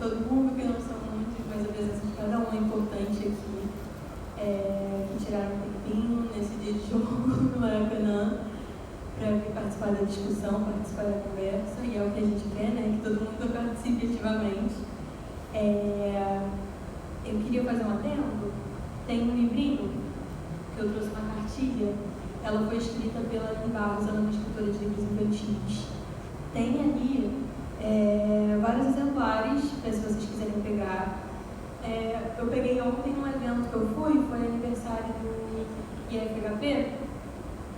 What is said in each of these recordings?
todo mundo, que não são muitos, mas a presença de cada um é importante aqui. Que tiraram um tempinho nesse dia de jogo no Maracanã para vir participar da discussão, participar da conversa, e é o que a gente quer, né? Que todo mundo participe ativamente. Eu queria fazer um adendo. Tem um livrinho que eu trouxe uma cartilha. Ela foi escrita pela Aline Barros, ela é uma escritora de livros infantis. Tem ali vários exemplares, para se vocês quiserem pegar. Eu peguei ontem num evento que eu fui, foi aniversário do IFHP,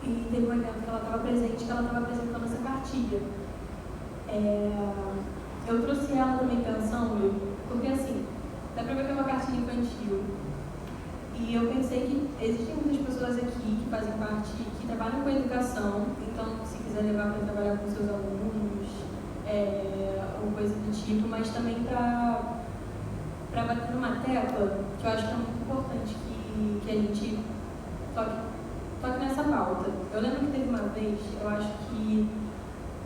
e teve um evento que ela estava presente, que ela estava apresentando essa cartilha. Eu trouxe ela também pensando, porque assim, dá para ver que é uma cartilha infantil. E eu pensei que existem muitas pessoas aqui que fazem parte, que trabalham com a educação, então se quiser levar para trabalhar com seus alunos, ou coisa do tipo, mas também para bater numa tecla, que eu acho que é muito importante que a gente toque nessa pauta. Eu lembro que teve uma vez, eu acho que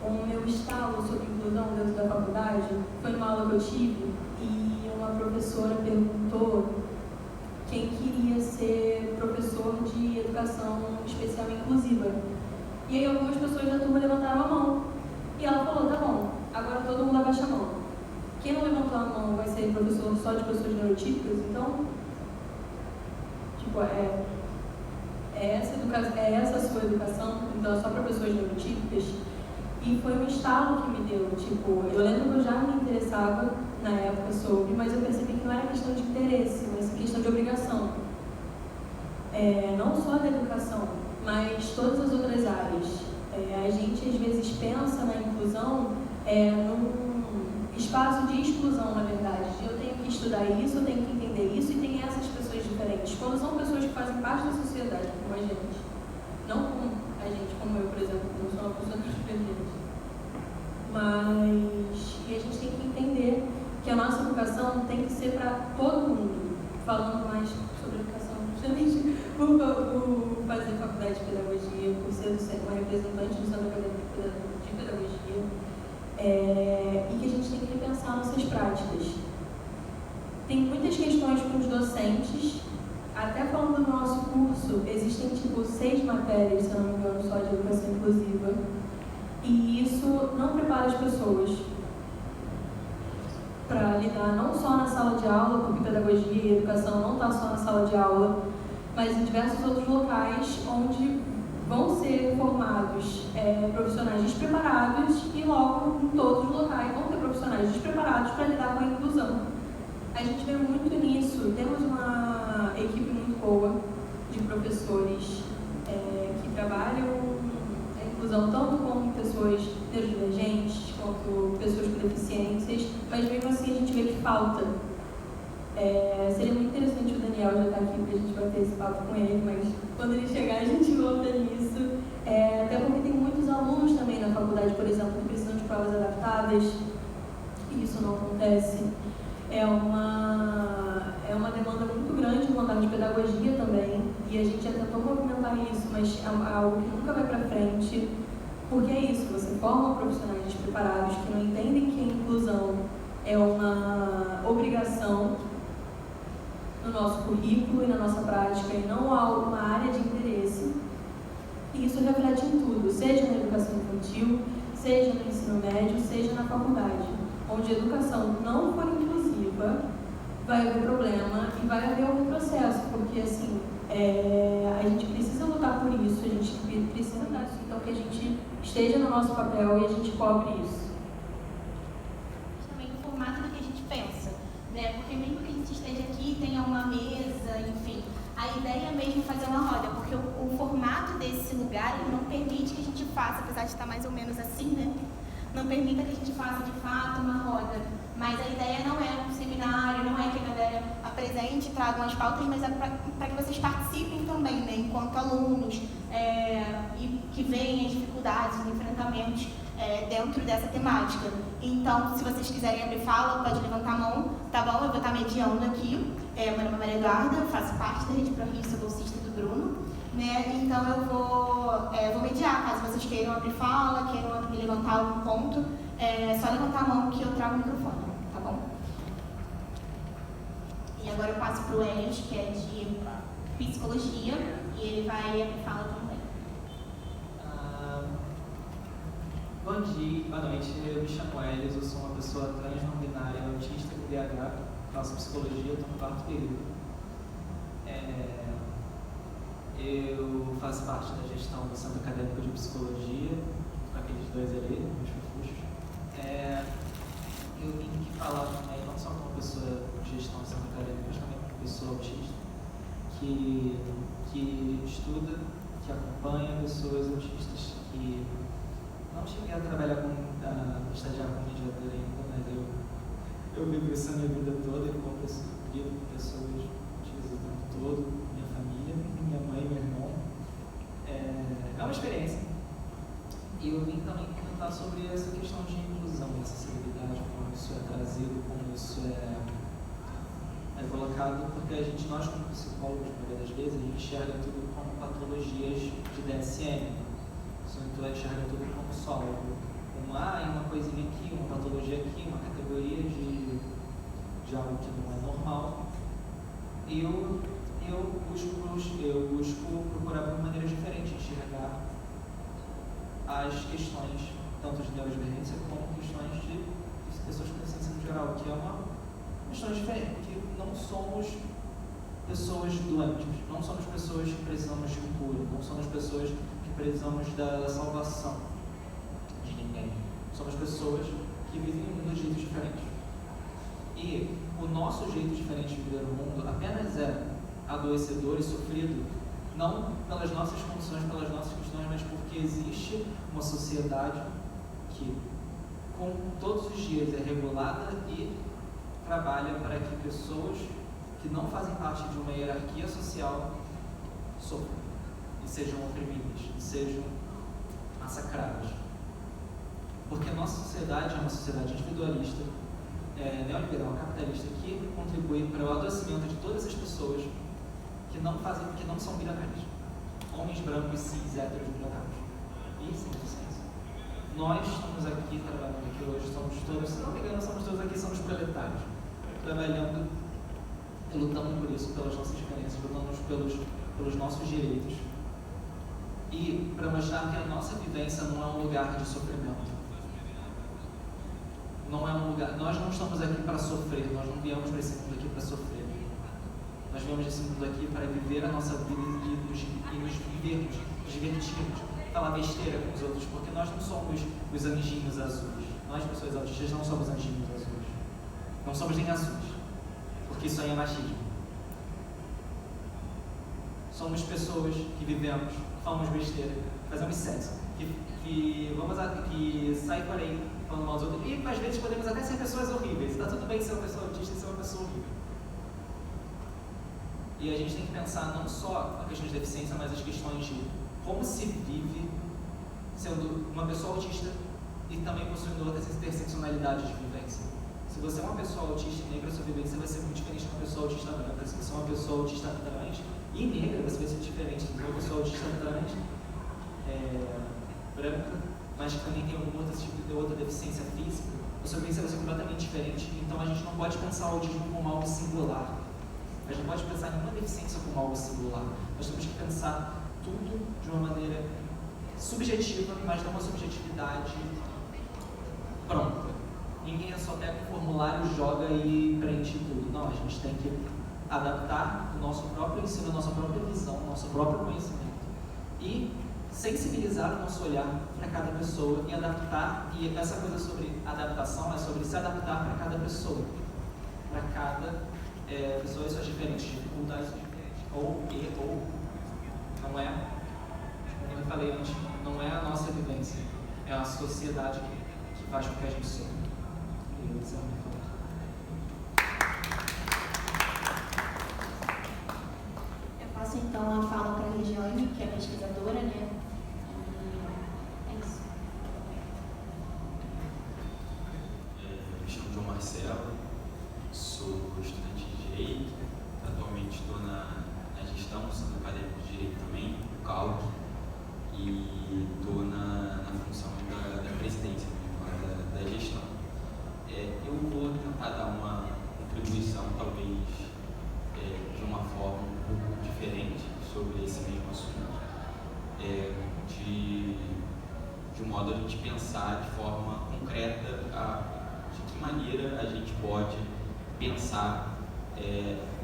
o meu estalo sobre inclusão dentro da faculdade foi numa aula que eu tive e uma professora perguntou quem queria ser professor de educação especial inclusiva. E aí algumas pessoas da turma levantaram a mão. E ela falou, tá bom, agora todo mundo abaixa a mão. Quem não levantou a mão vai ser professor só de pessoas neurotípicas, então, tipo, é essa a sua educação, então é só para pessoas neurotípicas. E foi um estalo que me deu, tipo, eu lembro que eu já me interessava na época sobre, mas eu percebi que não era questão de interesse, mas questão de obrigação. Não só da educação, mas todas as outras áreas. A gente às vezes pensa na inclusão num espaço de exclusão, na verdade. Eu tenho que estudar isso, eu tenho que entender isso, e tem essas pessoas diferentes. Quando são pessoas que fazem parte da sociedade, como a gente. Não como a gente, como eu, por exemplo, que não sou uma pessoa transgênero. Mas e a gente tem que entender que a nossa educação tem que ser para todo mundo. Falando mais sobre educação, justamente por fazer faculdade de pedagogia, por ser uma representante do Centro Acadêmico de Pedagogia, e que a gente tem que repensar nossas práticas. Tem muitas questões com os docentes, até falando do nosso curso, existem tipo 6 matérias, se eu não me engano, só de educação inclusiva, e isso não prepara as pessoas para lidar não só na sala de aula, porque pedagogia e educação não está só na sala de aula, mas em diversos outros locais onde vão ser formados profissionais despreparados e logo em todos os locais vão ter profissionais despreparados para lidar com a inclusão. A gente vê muito nisso, temos uma equipe muito boa de professores que trabalham a inclusão tanto com pessoas neurodivergentes quanto pessoas com deficiências, mas mesmo assim a gente vê que falta. Seria muito interessante o Daniel já estar aqui para a gente bater esse papo com ele, mas quando ele chegar a gente volta nisso. Até porque tem muitos alunos também na faculdade, por exemplo, que precisam de provas adaptadas, e isso não acontece. É uma demanda muito grande no andar de pedagogia também, e a gente já tentou movimentar isso, mas é algo que nunca vai para frente, porque é isso, você forma profissionais despreparados que não entendem que a inclusão é uma obrigação no nosso currículo e na nossa prática, e não uma área de interesse. E isso reflete em tudo, seja na educação infantil, seja no ensino médio, seja na faculdade. Onde a educação não for inclusiva, vai haver problema e vai haver algum processo, porque assim, a gente precisa lutar por isso, a gente precisa dar isso, então que a gente esteja no nosso papel e a gente cobre isso. Também o formato do que a gente pensa, né? Porque mesmo que a gente esteja aqui, tenha uma mesa, enfim, a ideia é mesmo fazer uma roda, porque o formato desse lugar não permite que a gente faça, apesar de estar mais ou menos assim, né? Não permita que a gente faça de fato uma roda. Mas a ideia não é um seminário, não é que a galera apresente, tragam as pautas, mas é para que vocês participem também, né? Enquanto alunos, e que veem as dificuldades, os enfrentamentos dentro dessa temática. Então, se vocês quiserem abrir fala, pode levantar a mão, tá bom? Eu vou estar mediando aqui. Meu nome é Maria Eduarda, faço parte da Rede ProRio, sou bolsista do Bruno. Né? Então eu vou mediar, caso vocês queiram abrir fala, queiram me levantar algum ponto, é só levantar a mão que eu trago o microfone, tá bom? agora eu passo para o Elias, que é de psicologia, e ele vai abrir fala também. Bom dia, boa noite, eu me chamo Elias, eu sou uma pessoa trans não binária, autista com DH, faço psicologia, estou no 4º período. Eu faço parte da gestão do Centro Acadêmico de Psicologia, com aqueles dois ali, meus fofuchos. Eu vim aqui falar também, não só como pessoa de gestão do Centro Acadêmico, mas também como pessoa autista, que estuda, que acompanha pessoas autistas, que não cheguei a trabalhar estagiar como mediador ainda, mas eu vivo isso a minha vida toda, eu vivo com pessoas autistas o tempo todo, minha família, minha mãe, meu irmão. É uma experiência. E eu vim também comentar sobre essa questão de inclusão e acessibilidade, como isso é trazido, como isso é colocado, porque nós como psicólogos, na maioria das vezes, a gente enxerga tudo como patologias de DSM. Então enxerga tudo como só uma coisinha aqui, uma patologia aqui, uma categoria de algo que não é normal. E eu busco procurar por maneiras diferentes de enxergar as questões, tanto de neurodivergência como questões de pessoas com deficiência no geral, que é uma questão diferente, porque não somos pessoas doentes, não somos pessoas que precisamos de cura, não somos pessoas que precisamos da salvação de ninguém. Somos pessoas que vivem em um mundo de jeitos diferentes. E o nosso jeito diferente de viver o mundo apenas é adoecedor e sofrido, não pelas nossas condições, pelas nossas questões, mas porque existe uma sociedade que, com todos os dias, é regulada e trabalha para que pessoas que não fazem parte de uma hierarquia social sofram e sejam oprimidas, e sejam massacradas. Porque a nossa sociedade é uma sociedade individualista, neoliberal, capitalista, que contribui para o adoecimento de todas as pessoas que não são bilionários, homens brancos, cis, héteros, bilionários e sem deficiência. Nós estamos aqui trabalhando aqui hoje, somos todos, se não me engano, somos todos aqui, somos proletários, trabalhando e lutando por isso, pelas nossas diferenças, lutando pelos nossos direitos e para mostrar que a nossa vivência não é um lugar de sofrimento. Não é um lugar, nós não estamos aqui para sofrer, nós não viemos para esse mundo aqui para sofrer. Nós viemos nesse mundo aqui para viver a nossa vida e nos divertirmos, falar besteira com os outros, porque nós não somos os anjinhos azuis. Nós, pessoas autistas, não somos anjinhos azuis. Não somos nem azuis, porque isso aí é machismo. Somos pessoas que vivemos, que falamos besteira, que fazemos sexo, que sai por aí falando mal dos outros, e às vezes podemos até ser pessoas horríveis. Está tudo bem ser uma pessoa autista e ser uma pessoa horrível. E a gente tem que pensar não só a questão de deficiência, mas as questões de como se vive sendo uma pessoa autista e também possuindo outras interseccionalidades de vivência. Se você é uma pessoa autista e negra, sua vivência vai ser muito diferente de uma pessoa autista branca. Se você é uma pessoa autista trans e negra, você vai ser diferente de uma pessoa autista trans branca, mas que também tem algum outro tipo de outra deficiência física. A sua vivência vai ser completamente diferente. Então a gente não pode pensar o autismo como algo singular. A gente não pode pensar em nenhuma deficiência como algo singular. Nós temos que pensar tudo de uma maneira subjetiva, mas não uma subjetividade pronta. Ninguém só pega um formulário, joga e preenche tudo. Não, a gente tem que adaptar o nosso próprio ensino, a nossa própria visão, o nosso próprio conhecimento e sensibilizar o nosso olhar para cada pessoa e adaptar. E essa coisa sobre adaptação é sobre se adaptar para cada pessoa. Para cada pessoas suas diferentes dificuldades diferentes, ou não é, como eu falei antes, não é a nossa vivência, é a sociedade que faz com que a gente sofra. Eu passo então a fala para a Regiane, que é pesquisadora, né? É isso. Me chamo João Marcelo, sou estudante de Direito, atualmente estou na gestão do Centro Acadêmico de Direito também, o CALC, e estou na função da presidência, da gestão. Eu vou tentar dar uma contribuição, talvez diferente sobre esse mesmo assunto, de modo a gente pensar de forma concreta de que maneira a gente pode pensar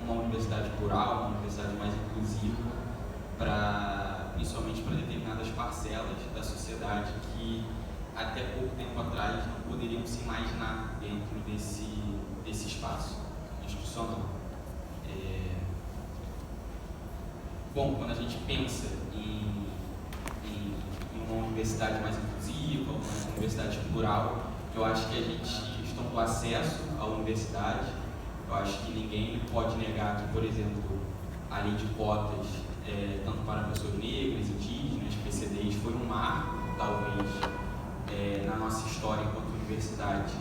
uma universidade plural, uma universidade mais inclusiva, principalmente para determinadas parcelas da sociedade que até pouco tempo atrás não poderiam se imaginar dentro desse espaço institucional. Bom, quando a gente pensa em uma universidade mais inclusiva, uma universidade plural, eu acho que a gente, estando acesso à universidade, eu acho que ninguém pode negar que, por exemplo, a lei de cotas, tanto para pessoas negras, indígenas, PCDs, foi um marco, talvez, na nossa história enquanto universidade,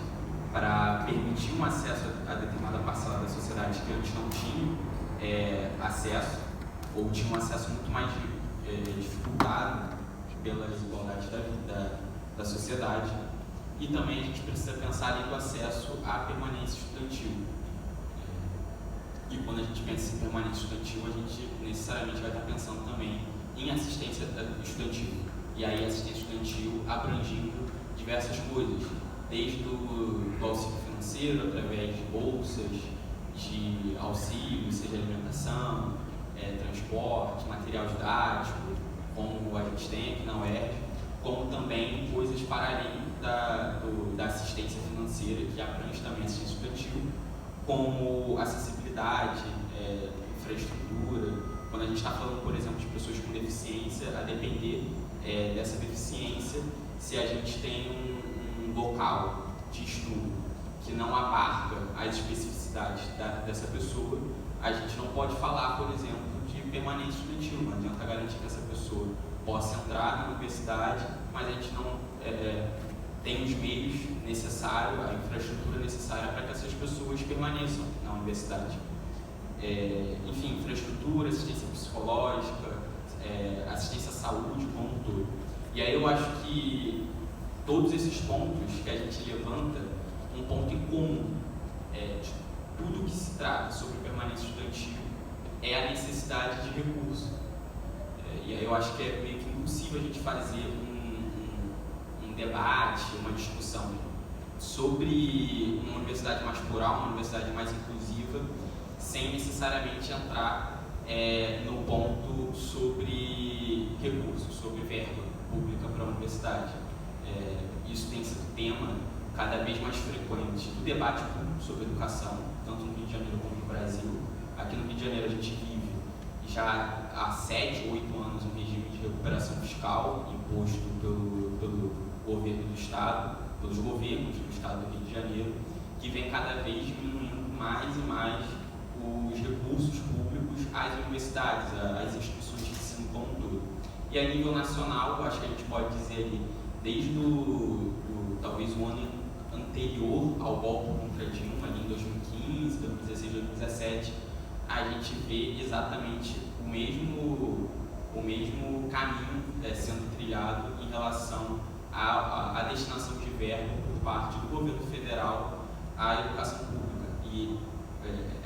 para permitir um acesso a determinada parcela da sociedade que antes não tinha acesso, ou tinha um acesso muito mais dificultado pela desigualdade da sociedade. E também a gente precisa pensar além do acesso à permanência estudantil. E quando a gente pensa em permanência estudantil, a gente necessariamente vai estar pensando também em assistência estudantil. E aí assistência estudantil abrangindo diversas coisas, desde o auxílio financeiro, através de bolsas, de auxílio, seja alimentação, transporte, material didático, como a gente tem aqui na UERJ, como também coisas para além da assistência financeira, que abrange também a assistência estudantil, como acessibilidade, infraestrutura. Quando a gente está falando, por exemplo, de pessoas com deficiência, a depender dessa deficiência, se a gente tem um local de estudo que não abarca as especificidades dessa pessoa, a gente não pode falar, por exemplo, de permanência estudantil. Não adianta garantir que essa pessoa possa entrar na universidade, mas a gente não tem os meios necessários, a infraestrutura necessária para que essas pessoas permaneçam na universidade. Enfim, infraestrutura, assistência psicológica, assistência à saúde como um todo. E aí eu acho que todos esses pontos que a gente levanta, um ponto em comum de tudo que se trata sobre permanência estudantil é a necessidade de recurso. E aí eu acho que é meio que impossível a gente fazer um debate, uma discussão sobre uma universidade mais plural, uma universidade mais inclusiva, sem necessariamente entrar no ponto sobre recursos, sobre verba pública para a universidade. Isso tem sido tema cada vez mais frequente do debate público sobre educação, tanto no Rio de Janeiro como no Brasil. Aqui no Rio de Janeiro a gente vive já há 7 ou 8 anos um regime de recuperação fiscal imposto pelo governo do Estado, pelos governos do Estado do Rio de Janeiro, que vem cada vez diminuindo mais e mais os recursos públicos às universidades, às instituições de ensino como um todo. E a nível nacional, eu acho que a gente pode dizer ali, desde talvez o ano anterior ao golpe contra Dilma, ali em 2015, 2016, 2017, a gente vê exatamente o mesmo caminho sendo trilhado em relação à destinação de verba por parte do governo federal à educação pública. E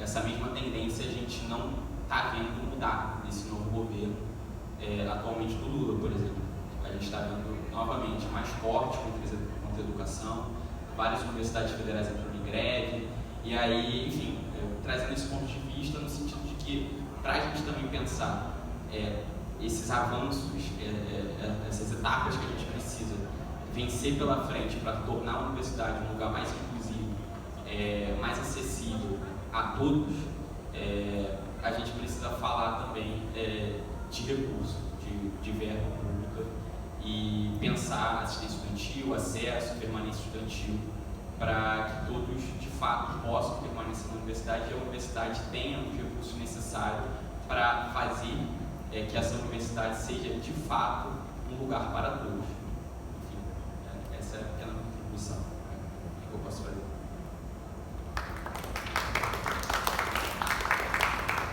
essa mesma tendência a gente não está vendo mudar nesse novo governo, atualmente do Lula, por exemplo. A gente está vendo novamente mais cortes contra a educação, várias universidades federais entrando em greve, e aí, enfim, trazendo esse ponto de vista no sentido de que, para a gente também pensar esses avanços, essas etapas que a gente precisa vencer pela frente para tornar a universidade um lugar mais inclusivo, mais acessível a todos, a gente precisa falar também de recurso, de verba pública, e pensar assistência estudantil, acesso, permanência estudantil, para que todos, de fato, possam permanecer na universidade e a universidade tenha os recursos necessários para fazer que essa universidade seja, de fato, um lugar para todos. Enfim, essa é a pequena contribuição que eu posso fazer.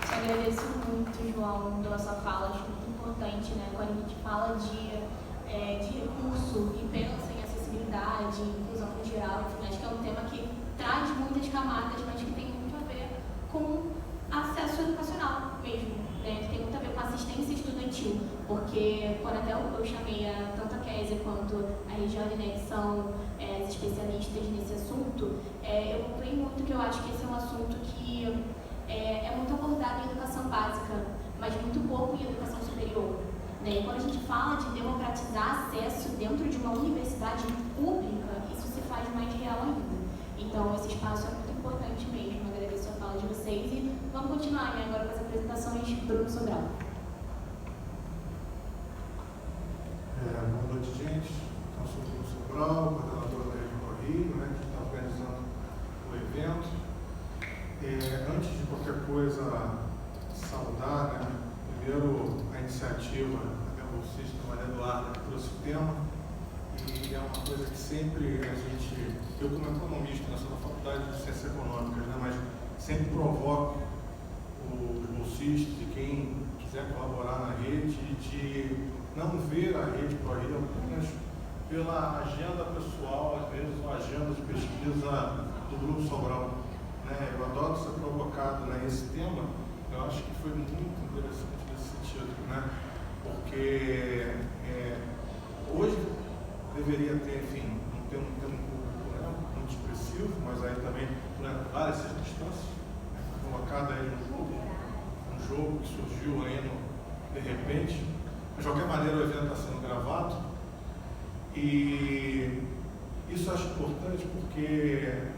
Te agradeço muito, João, pela sua fala. Acho muito importante, né? Quando a gente fala de recurso e pensa em acessibilidade, inclusão no geral, enfim, acho que é um tema que traz muitas camadas, mas que tem muito a ver com acesso educacional mesmo, né? Que tem útil, porque quando até eu chamei tanto a Kézia quanto a Regiane, né, que são as especialistas nesse assunto, eu concluí muito que eu acho que esse é um assunto que é muito abordado em educação básica, mas muito pouco em educação superior. Né? E quando a gente fala de democratizar acesso dentro de uma universidade pública, isso se faz mais real ainda. Então, esse espaço é muito importante mesmo. Agradeço a fala de vocês e vamos continuar, né, agora com as apresentações. Bruno Sobral. Boa noite, gente. Então, sou o Bruno Sobral, coordenador da Rede Correio, né, que está organizando o evento. Antes de qualquer coisa, saudar, né, primeiro a iniciativa da bolsista Maria Eduarda, que trouxe o tema, e é uma coisa que sempre a gente, eu como economista, na sua faculdade de Ciências Econômicas, né, mas sempre provoco os bolsistas e quem quiser colaborar na rede, de não ver a Rede Correio apenas pela agenda pessoal, às vezes, ou agenda de pesquisa do Grupo Sobral. Eu adoro ser provocado, né? Esse tema, eu acho que foi muito interessante nesse sentido, né? Porque hoje deveria ter, enfim, um termo público, né, muito expressivo, mas aí também, né, várias circunstâncias, né, colocada aí um jogo que surgiu aí de repente. De qualquer maneira, o evento está sendo gravado e isso eu acho importante porque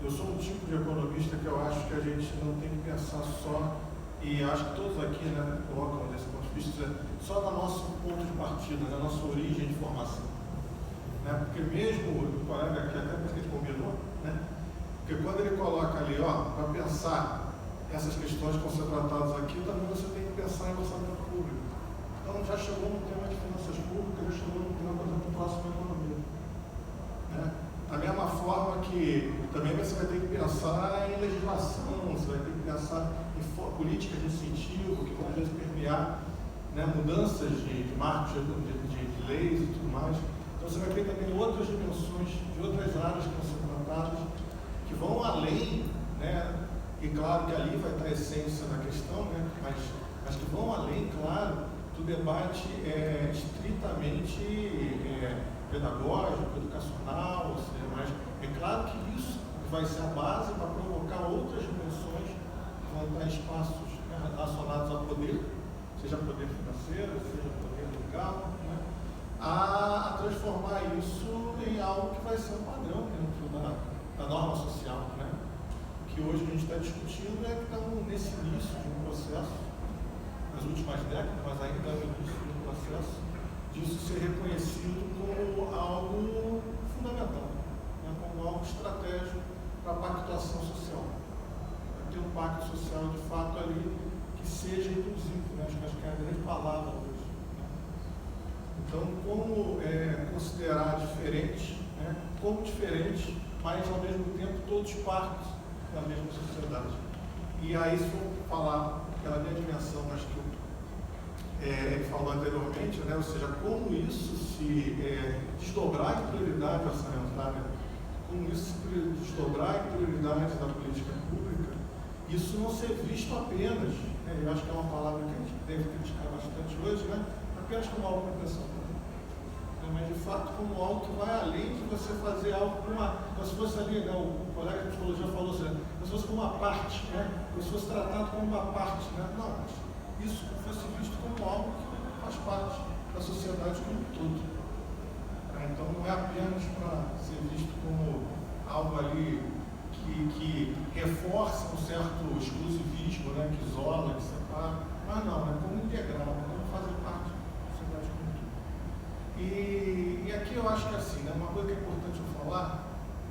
eu sou um tipo de economista que eu acho que a gente não tem que pensar só, e acho que todos aqui, né, colocam desse ponto de vista, só no nosso ponto de partida, na nossa origem de formação. Né? Porque mesmo o colega aqui, até porque ele combinou, né? Porque quando ele coloca ali, para pensar essas questões que vão ser tratadas aqui, também você tem que pensar em orçamento público. Então já chegou no tema de finanças públicas, já chegou no tema, por exemplo, próximo à economia. Né? Da mesma forma que também você vai ter que pensar em legislação, você vai ter que pensar em políticas de incentivo, que vão às vezes permear, né, mudanças de marcos de leis e tudo mais. Então você vai ter também outras dimensões de outras áreas que vão ser tratadas, que vão além, né, e claro que ali vai estar a essência da questão, né, mas que vão além, claro, do debate estritamente pedagógico, educacional, ou seja, mas é claro que isso vai ser a base para provocar outras dimensões que vão estar em espaços, né, relacionados ao poder, seja poder financeiro, seja poder legal, né, a transformar isso em algo que vai ser um padrão dentro da norma social, né, que hoje a gente está discutindo que estamos nesse início de um processo, nas últimas décadas, mas ainda no início de um processo, disso ser reconhecido como algo fundamental, né, como algo estratégico para a pactuação social. Ter um pacto social de fato ali que seja inclusivo, né? Acho que é a grande palavra hoje. Né? Então, como considerar diferente, né? Como diferente, mas ao mesmo tempo todos parte da mesma sociedade. E aí, se for falar aquela minha dimensão, acho que ele falou anteriormente, né? Ou seja, como isso se desdobrar em prioridade orçamentária, como isso se desdobrar em prioridades da política pública, isso não ser visto apenas, né? Eu acho que é uma palavra que a gente deve criticar bastante hoje, né? Apenas como algo para pensar, mas de fato como algo que vai além de você fazer algo com uma, como se fosse ali, né? O colega de psicologia falou assim, como se fosse como uma parte, né? Como se fosse tratado como uma parte, né? Não, mas isso fosse visto como algo que faz parte da sociedade como um todo. Então não é apenas para ser visto como algo ali que reforça um certo exclusivismo, né, que isola, que separa, mas não, é como integral, como fazer parte da sociedade como um todo. E aqui eu acho que assim, né, uma coisa que é importante eu falar,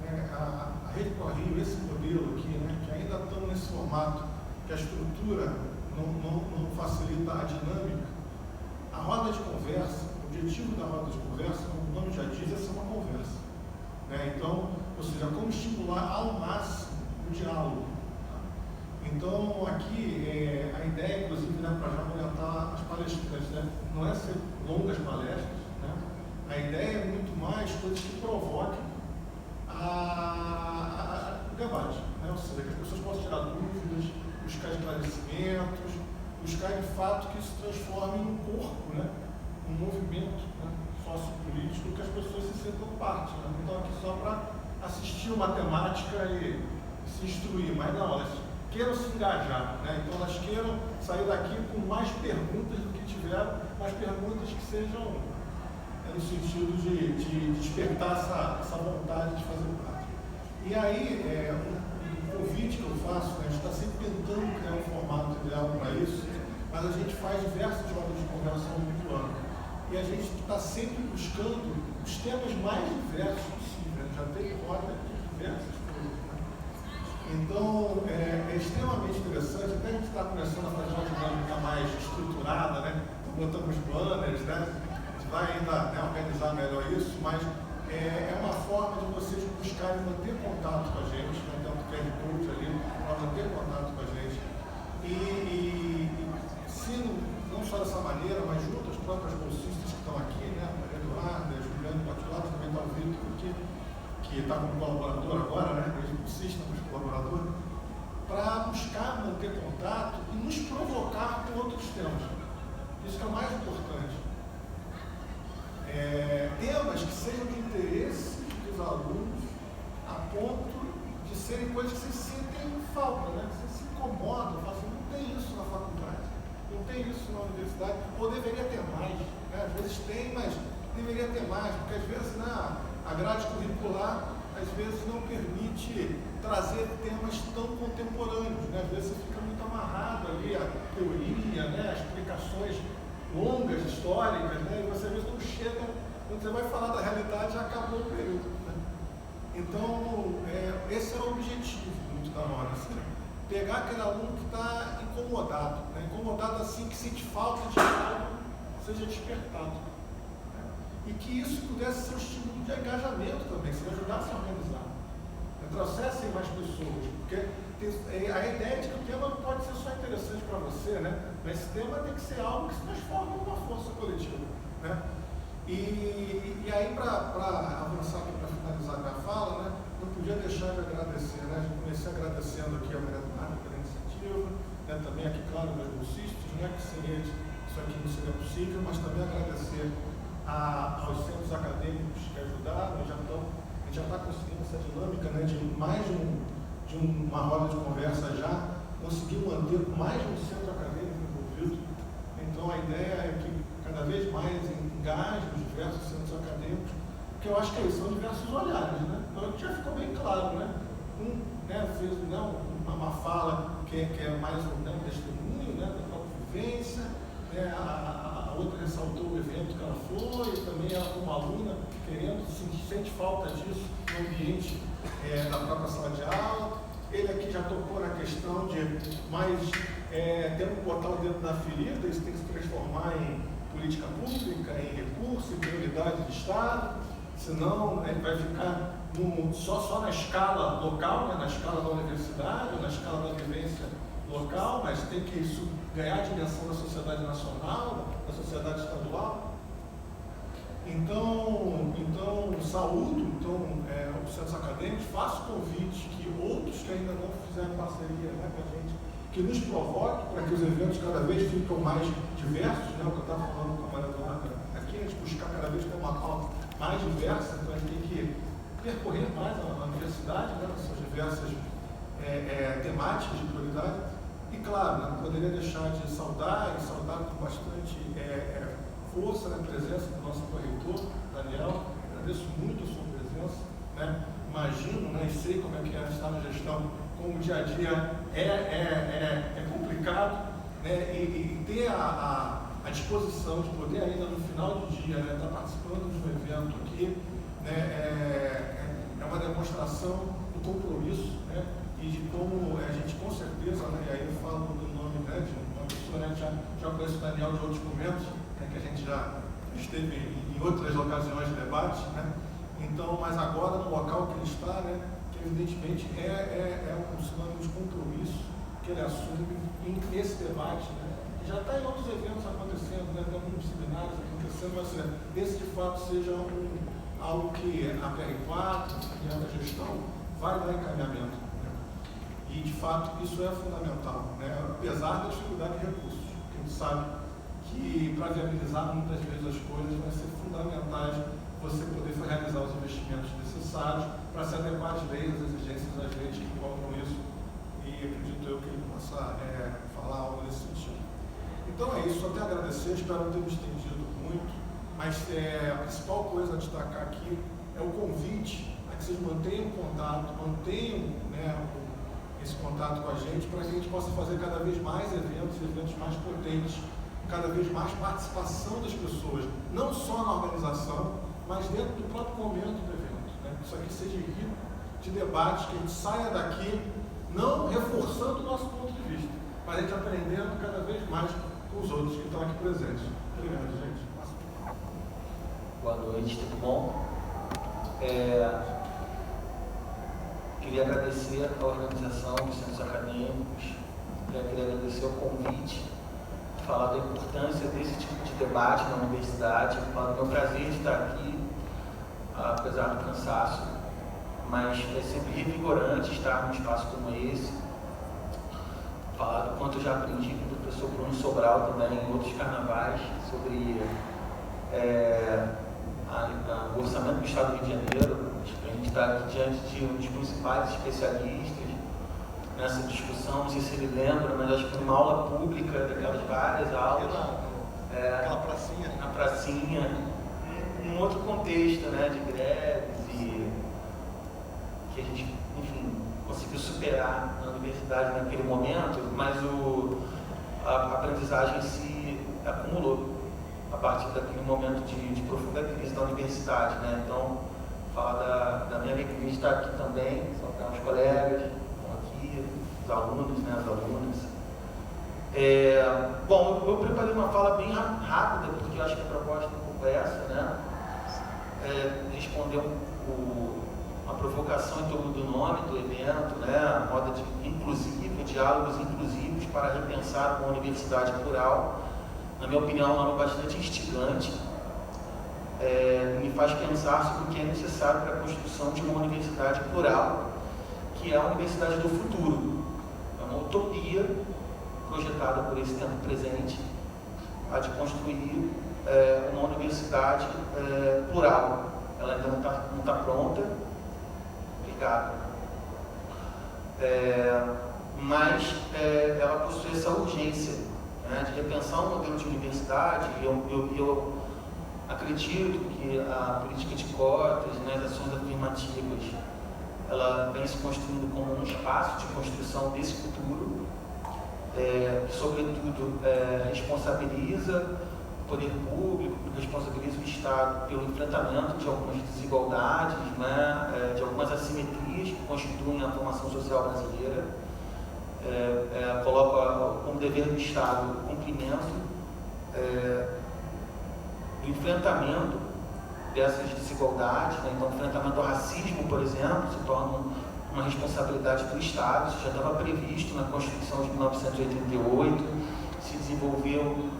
né, a Rede Correio, esse modelo aqui, né, que ainda estamos nesse formato, que a estrutura não facilita a dinâmica, a roda de conversa, o objetivo da roda de conversa, como o nome já diz, é ser uma conversa. Né? Então, ou seja, como estimular ao máximo o diálogo. Tá? Então, aqui, a ideia, inclusive, né, para já orientar as palestras, né, não é ser longas palestras, né? A ideia é muito mais coisas que provoquem o debate. Né? Ou seja, que as pessoas possam tirar dúvidas, buscar esclarecimentos, buscar de fato que isso transforme em um corpo, né? Um movimento, né? Sociopolítico, que as pessoas se sintam parte. Né? Não estão aqui só para assistir uma temática e se instruir, mas não, elas queiram se engajar, né? Então elas queiram sair daqui com mais perguntas do que tiveram, mas perguntas que sejam no sentido de despertar essa vontade de fazer parte. E aí, um convite que eu faço, né? A gente está sempre tentando criar um formato ideal para isso, mas a gente faz diversas rodas de conversa ao longo do ano. E a gente está sempre buscando os temas mais diversos possíveis. Já teve roda de diversas coisas. Né? Então, é extremamente interessante. Até a gente está começando a fazer uma dinâmica mais estruturada, né? Botamos banners, né? A gente vai ainda, né, organizar melhor isso, mas é uma forma de vocês buscarem manter contato com a gente, né? Tem um QR Code ali para manter contato com a gente. E se não só dessa maneira, mas junto às próprias bolsistas que estão aqui, né? A Maria Eduarda, a Juliana Patilato, também está o Vitor aqui, que está como colaborador agora, né? Ex-bolsista, mas colaborador, para buscar manter contato e nos provocar com outros temas. Isso que é o mais importante. Temas que sejam de interesse dos alunos a ponto de serem coisas que vocês sentem falta, né? Que vocês se incomodam, falam assim, não tem isso na faculdade, não tem isso na universidade, ou deveria ter mais, né? Às vezes tem, mas deveria ter mais, porque às vezes a grade curricular às vezes não permite trazer temas tão contemporâneos, né? Às vezes você fica muito amarrado ali à teoria, né? As explicações longas, históricas, né? E você às vezes não chega, quando você vai falar da realidade, já acabou o período, né? Então, esse é o objetivo muito da hora, assim, pegar aquele aluno que está incomodado, né? Incomodado assim, que sente falta de algo, seja despertado. Né? E que isso pudesse ser um estímulo de engajamento também, se ajudasse a organizar, né? Trouxessem mais pessoas, porque a ideia de que o tema não pode ser só interessante para você, né? Mas esse tema tem que ser algo que se transforma em uma força coletiva, né? E aí, para avançar aqui, para finalizar a minha fala, né? Não podia deixar de agradecer, né? Já comecei agradecendo aqui a Maria Eduarda pela iniciativa, né? Também aqui, claro, meus bolsistas, né? Que sem eles isso aqui não seria possível, mas também agradecer aos centros acadêmicos que ajudaram, a gente já está conseguindo essa dinâmica, né? De mais de uma roda de conversa já, conseguir manter mais de um centro acadêmico envolvido. Então a ideia é que cada vez mais engaje os diversos centros acadêmicos, porque eu acho que eles são diversos olhares, né? Então já ficou bem claro, né? Fez uma fala que é mais um testemunho, né, da própria vivência, né? A outra ressaltou o evento que ela foi, e também ela como aluna, sente falta disso no ambiente da própria sala de aula. Ele aqui já tocou na questão de ter um portal dentro da ferida, isso tem que se transformar em política pública, em recurso, em prioridade do Estado, senão ele vai ficar só na escala local, né, na escala da universidade, ou na escala da vivência local, mas tem que isso ganhar a dimensão da sociedade nacional, da sociedade estadual. Então saúdo os centros acadêmicos, faço convite que outros que ainda não fizeram parceria, né, com a gente, que nos provoque para que os eventos cada vez ficam mais diversos, né, o que eu estava falando com a Maria Eduarda aqui, a gente buscar cada vez ter uma pauta mais diversa, então a gente tem que percorrer mais a universidade, né, nas suas diversas temáticas de prioridade. E claro, não poderia deixar de saudar com bastante força, né, presença do nosso corretor, Daniel. Agradeço muito a sua presença, né? Imagino, né, e sei como é que estar na gestão, como o dia a dia é complicado, né? E ter a disposição de poder ainda no final do dia, né, estar participando de um evento aqui, né, é uma demonstração do compromisso, né, e de como a gente com certeza, né, e aí eu falo do nome, né, de uma pessoa, né, já conheço o Daniel de outros momentos, né, que a gente já esteve em outras ocasiões de debate, né? Então, mas agora no local que ele está, né, que evidentemente é um sinônimo de compromisso que ele assume nesse debate, né? Já está em outros eventos acontecendo, né? Tem alguns seminários acontecendo, mas esse de fato seja algo que a PR4, que a gestão, vai dar encaminhamento. Né? E, de fato, isso é fundamental, né? Apesar da dificuldade de recursos. A gente sabe que, para viabilizar muitas vezes as coisas, vai ser fundamentais você poder realizar os investimentos necessários para se adequar às leis, às exigências das leis que encontram isso. E acredito eu que ele possa falar algo nesse sentido. Então é isso, só tenho a agradecer, espero não ter me estendido muito, mas a principal coisa a destacar aqui é o convite a que vocês mantenham contato, esse contato com a gente, para que a gente possa fazer cada vez mais eventos mais potentes, cada vez mais participação das pessoas, não só na organização, mas dentro do próprio momento do evento. Né? Que isso aqui seja rico de debates, que a gente saia daqui não reforçando o nosso ponto de vista, mas a gente aprendendo cada vez mais com os outros que estão aqui presentes. Obrigado, gente. Boa noite, tudo bom? Queria agradecer a organização dos centros acadêmicos, queria agradecer o convite, falar da importância desse tipo de debate na universidade, falar do meu prazer de estar aqui, apesar do cansaço, mas é sempre revigorante estar num espaço como esse, falar do quanto eu já aprendi com o professor Bruno Sobral também em outros carnavais, sobre o orçamento do Estado do Rio de Janeiro. A gente está aqui diante de um dos principais especialistas nessa discussão, não sei se ele lembra, mas acho que foi uma aula pública daquelas várias aulas. Aquela pracinha. Na pracinha, num outro contexto, né, de greves e que a gente, enfim, conseguiu superar na universidade naquele momento, mas a aprendizagem se acumulou a partir daquele momento de profunda crise da universidade, né? Então, falar da minha alegria de estar aqui também, saudar os colegas que estão aqui, os alunos, né, as alunas. Bom, eu preparei uma fala bem rápida, porque eu acho que a proposta é um pouco essa, né? Responder a provocação em torno do nome do evento, né? A moda inclusiva, diálogos inclusivos para repensar uma universidade plural. Na minha opinião, é um nome bastante instigante. Me faz pensar sobre o que é necessário para a construção de uma universidade plural, que é a universidade do futuro. É uma utopia projetada por esse tempo presente, a de construir uma universidade plural. Ela ainda não está pronta. Obrigado. Mas ela possui essa urgência, né, de repensar um modelo de universidade. Eu acredito que a política de cotas, né, as ações afirmativas, ela vem se construindo como um espaço de construção desse futuro, que, sobretudo, responsabiliza o poder público, responsabiliza o Estado pelo enfrentamento de algumas desigualdades, né, de algumas assimetrias que constituem a formação social brasileira, coloca como dever do Estado o cumprimento do enfrentamento dessas desigualdades, né? Então, o enfrentamento ao racismo, por exemplo, se torna uma responsabilidade do Estado. Isso já estava previsto na Constituição de 1988, se desenvolveu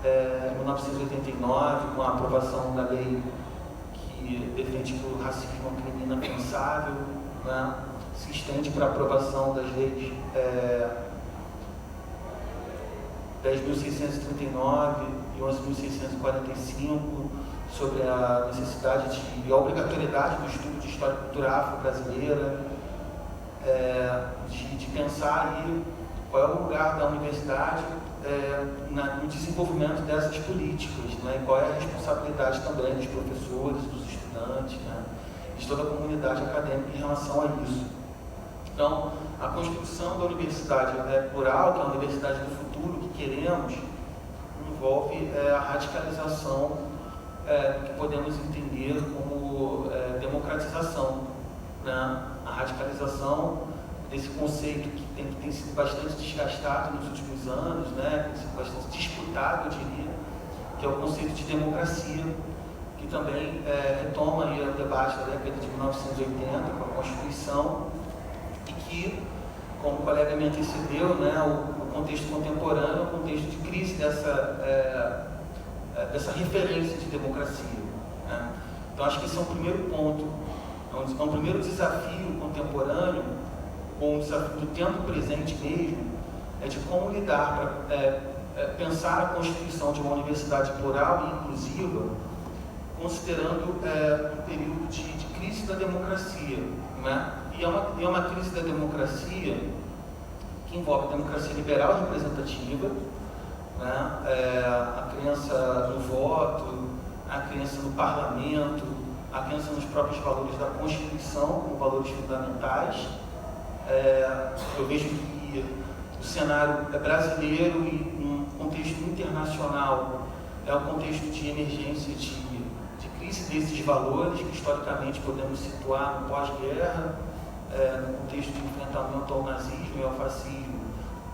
em 1989 com a aprovação da lei que defende que o racismo é um crime inapensável, né? Se estende para a aprovação das leis 10.639 e 11.645 sobre a necessidade e a obrigatoriedade do estudo de história cultural afro-brasileira, de pensar aí qual é o lugar da universidade no desenvolvimento dessas políticas, né? E qual é a responsabilidade também dos professores, dos estudantes, né? De toda a comunidade acadêmica em relação a isso. Então, a construção da universidade plural, que é a universidade do futuro que queremos, envolve a radicalização do que podemos entender como democratização, né? A radicalização desse conceito que tem sido bastante desgastado nos últimos anos, né? Tem sido bastante disputado, eu diria, que é o conceito de democracia, que também retoma aí o debate da década de 1980 com a Constituição, e que, como o colega me antecedeu, né, o contexto contemporâneo é um contexto de crise dessa referência de democracia, né? Então, acho que esse é um primeiro ponto, é um primeiro desafio contemporâneo ou um desafio do tempo presente mesmo, é de como lidar para pensar a constituição de uma universidade plural e inclusiva, considerando um período de crise da democracia, né? E é uma crise da democracia que envolve a democracia liberal e representativa, né? A crença no voto, a crença no parlamento, a crença nos próprios valores da Constituição como valores fundamentais. Eu vejo que o cenário brasileiro e um contexto internacional é um contexto de emergência, de crise desses valores que historicamente podemos situar no pós-guerra, no contexto de enfrentamento ao nazismo e ao fascismo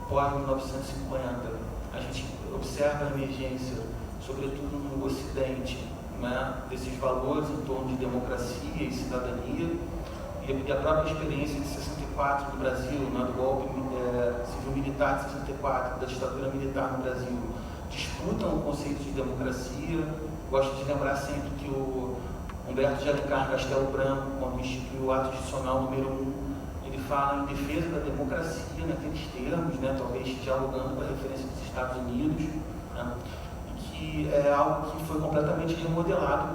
pós-1950. A gente observa a emergência, sobretudo no Ocidente, né, desses valores em torno de democracia e cidadania, e a própria experiência de 64 no Brasil, né, do golpe civil-militar de 64, da ditadura militar no Brasil, disputam o conceito de democracia. Gosto de lembrar sempre que o Humberto de Alencar Castelo Branco, quando instituiu o ato institucional número 1, ele fala em defesa da democracia naqueles termos, né, talvez dialogando com a referência dos Estados Unidos, né, e que é algo que foi completamente remodelado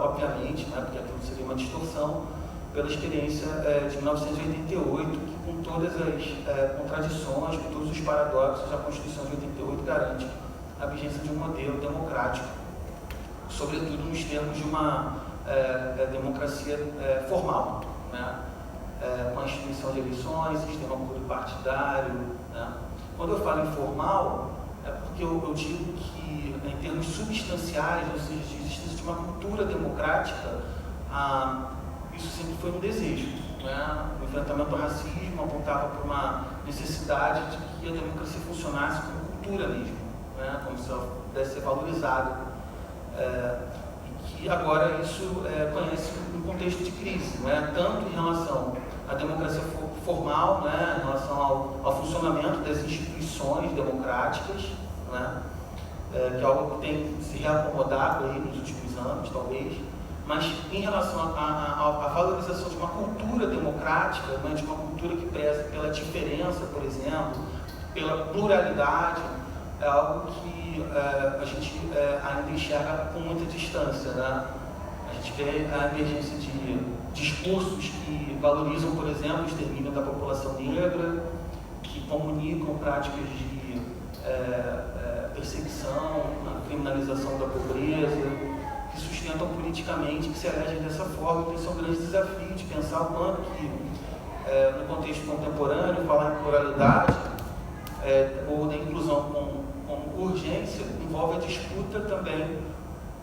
obviamente, né, porque aquilo seria uma distorção, pela experiência de 1988, que com todas as contradições, com todos os paradoxos, a Constituição de 88 garante a vigência de um modelo democrático, sobretudo nos termos de uma democracia formal, né? Com a instituição de eleições, sistema pluripartidário, né? Quando eu falo em formal, é porque eu digo que, em termos substanciais, ou seja, de existência de uma cultura democrática, isso sempre foi um desejo, né? O enfrentamento ao racismo apontava para uma necessidade de que a democracia funcionasse como cultura mesmo, né? Como se ela pudesse ser valorizada. E que agora isso conhece um contexto de crise, né? Tanto em relação à democracia formal, né? Em relação ao funcionamento das instituições democráticas, né? Que é algo que tem se reacomodado aí nos últimos anos, talvez, mas em relação à valorização de uma cultura democrática, né? De uma cultura que preza pela diferença, por exemplo, pela pluralidade, é algo que a gente ainda enxerga com muita distância, né? A gente vê a emergência de discursos que valorizam, por exemplo, o extermínio da população negra, que comunicam práticas de perseguição, a criminalização da pobreza, que sustentam politicamente, que se elegem dessa forma. Então, esse é um grande desafio de pensar o quanto que, no contexto contemporâneo, falar em pluralidade ou da inclusão como urgência envolve a disputa também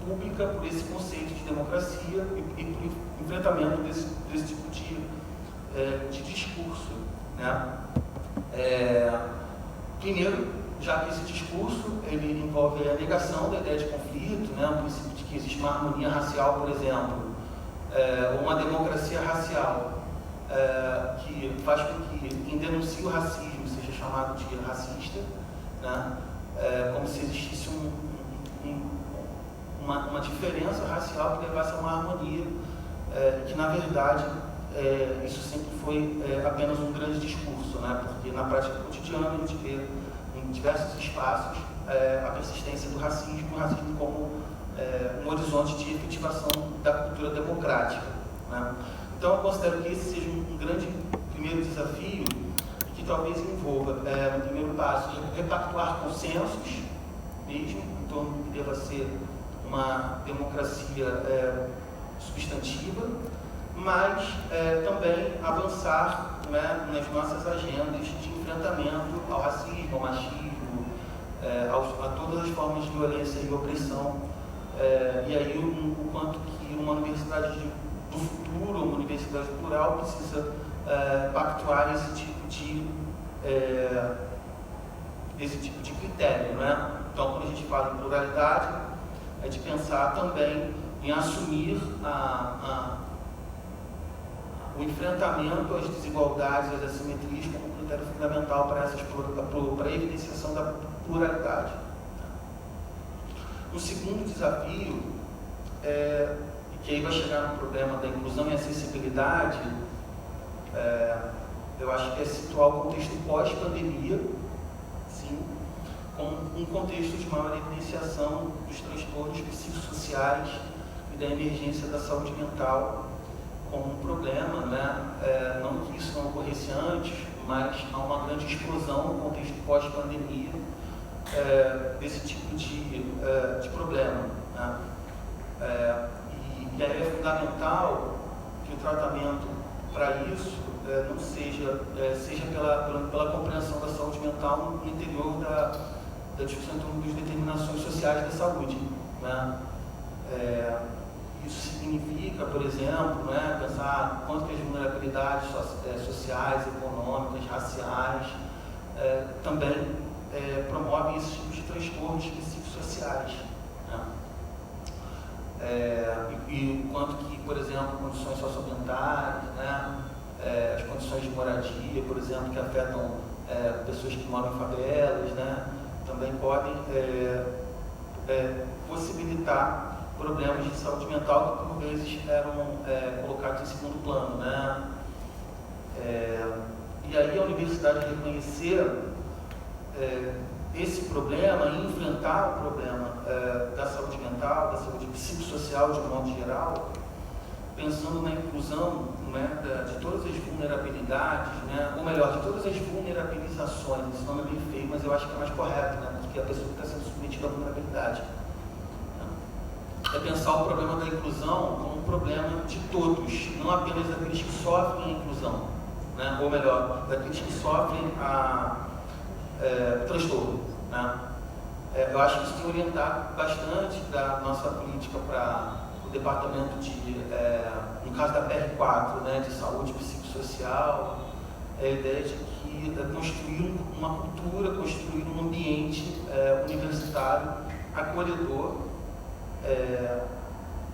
pública por esse conceito de democracia e por enfrentamento desse tipo de discurso, né? Primeiro, já que esse discurso ele envolve a negação da ideia de conflito, né? O princípio de que existe uma harmonia racial, por exemplo, ou uma democracia racial, que faz com que quem denuncia o racismo seja chamado de racista, né? Como se existisse uma diferença racial que levasse a uma harmonia, que na verdade isso sempre foi apenas um grande discurso, né? Porque na prática cotidiana a gente vê em diversos espaços a persistência do racismo, o racismo como um horizonte de efetivação da cultura democrática, né? Então eu considero que esse seja um grande primeiro desafio, que talvez envolva, no primeiro passo, repactuar consensos, mesmo em torno do que deva ser uma democracia substantiva, mas também avançar, né, nas nossas agendas de enfrentamento ao racismo, ao machismo, a todas as formas de violência e opressão. E aí o quanto que uma universidade do futuro, uma universidade plural, precisa pactuar esse tipo de critério, né? Então, quando a gente fala em pluralidade, é de pensar também em assumir o enfrentamento às desigualdades, às assimetrias como critério fundamental para a evidenciação da pluralidade. O segundo desafio, que aí vai chegar no problema da inclusão e acessibilidade, eu acho que é situar o contexto pós-pandemia, sim, como um contexto de maior evidenciação dos transtornos psicossociais e da emergência da saúde mental como um problema, né? Não que isso não ocorresse antes, mas há uma grande explosão no contexto pós-pandemia desse tipo de problema, né? E aí é fundamental que o tratamento para isso não seja pela compreensão da saúde mental no interior da discussão em torno das determinações sociais da saúde, né? Isso significa, por exemplo, né, pensar quanto que as vulnerabilidades sociais, econômicas, raciais também promovem esses tipos de transtornos psicossociais, né? E quanto que, por exemplo, condições socioambientais, né, as condições de moradia, por exemplo, que afetam pessoas que moram em favelas, né, também podem possibilitar problemas de saúde mental que por vezes eram colocados em segundo plano, né? E aí a universidade reconhecer esse problema e enfrentar o problema da saúde mental, da saúde psicossocial de um modo geral, pensando na inclusão, né, de todas as vulnerabilidades, né, ou melhor, de todas as vulnerabilizações. Esse nome é bem feio, mas eu acho que é mais correto, né, porque a pessoa que está sendo submetida à vulnerabilidade. É pensar o problema da inclusão como um problema de todos, não apenas daqueles que sofrem a inclusão, né? Ou melhor, daqueles que sofrem o transtorno, né? Eu acho que isso tem orientado bastante da nossa política para o departamento no caso da PR4, né, de saúde psicossocial, a ideia de que construir uma cultura, construir um ambiente universitário acolhedor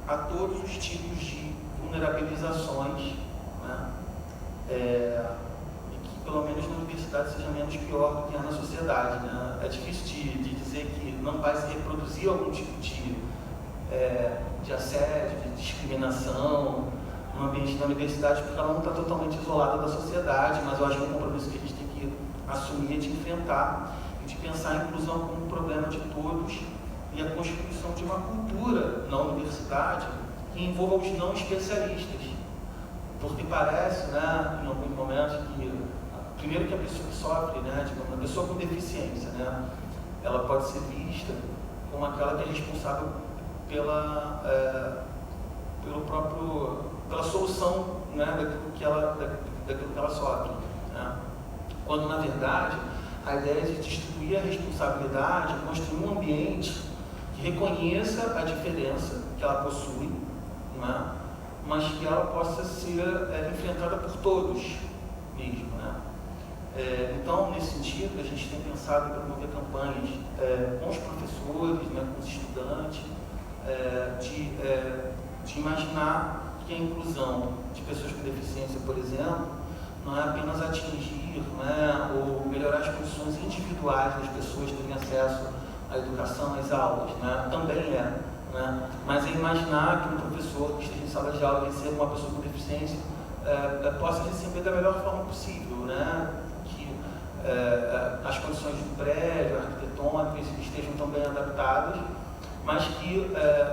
a todos os tipos de vulnerabilizações, né? E que pelo menos na universidade seja menos pior do que é na sociedade, né? É difícil de dizer que não vai se reproduzir algum tipo de assédio, de discriminação no ambiente da universidade, porque ela não está totalmente isolada da sociedade, mas eu acho que é um compromisso que a gente tem que assumir, de enfrentar e de pensar a inclusão como um problema de todos e a constituição de uma cultura na universidade que envolva os não especialistas. Porque parece, né, em alguns momentos, que primeiro que a pessoa que sofre, né, digamos, a pessoa com deficiência, né, ela pode ser vista como aquela que é responsável pela solução, né, daquilo que ela sofre, né? Quando na verdade a ideia é de distribuir a responsabilidade, construir um ambiente que reconheça a diferença que ela possui, né? Mas que ela possa ser enfrentada por todos mesmo, né? Então, nesse sentido, a gente tem pensado em promover campanhas com os professores, né, com os estudantes, de imaginar que a inclusão de pessoas com deficiência, por exemplo, não é apenas atingir, né, ou melhorar as condições individuais das pessoas terem acesso à educação, às aulas, né? Também né? Mas é imaginar que um professor que esteja em sala de aula e receba uma pessoa com deficiência possa receber da melhor forma possível, né? Que as condições do prédio, arquitetônicas estejam também adaptadas, mas que,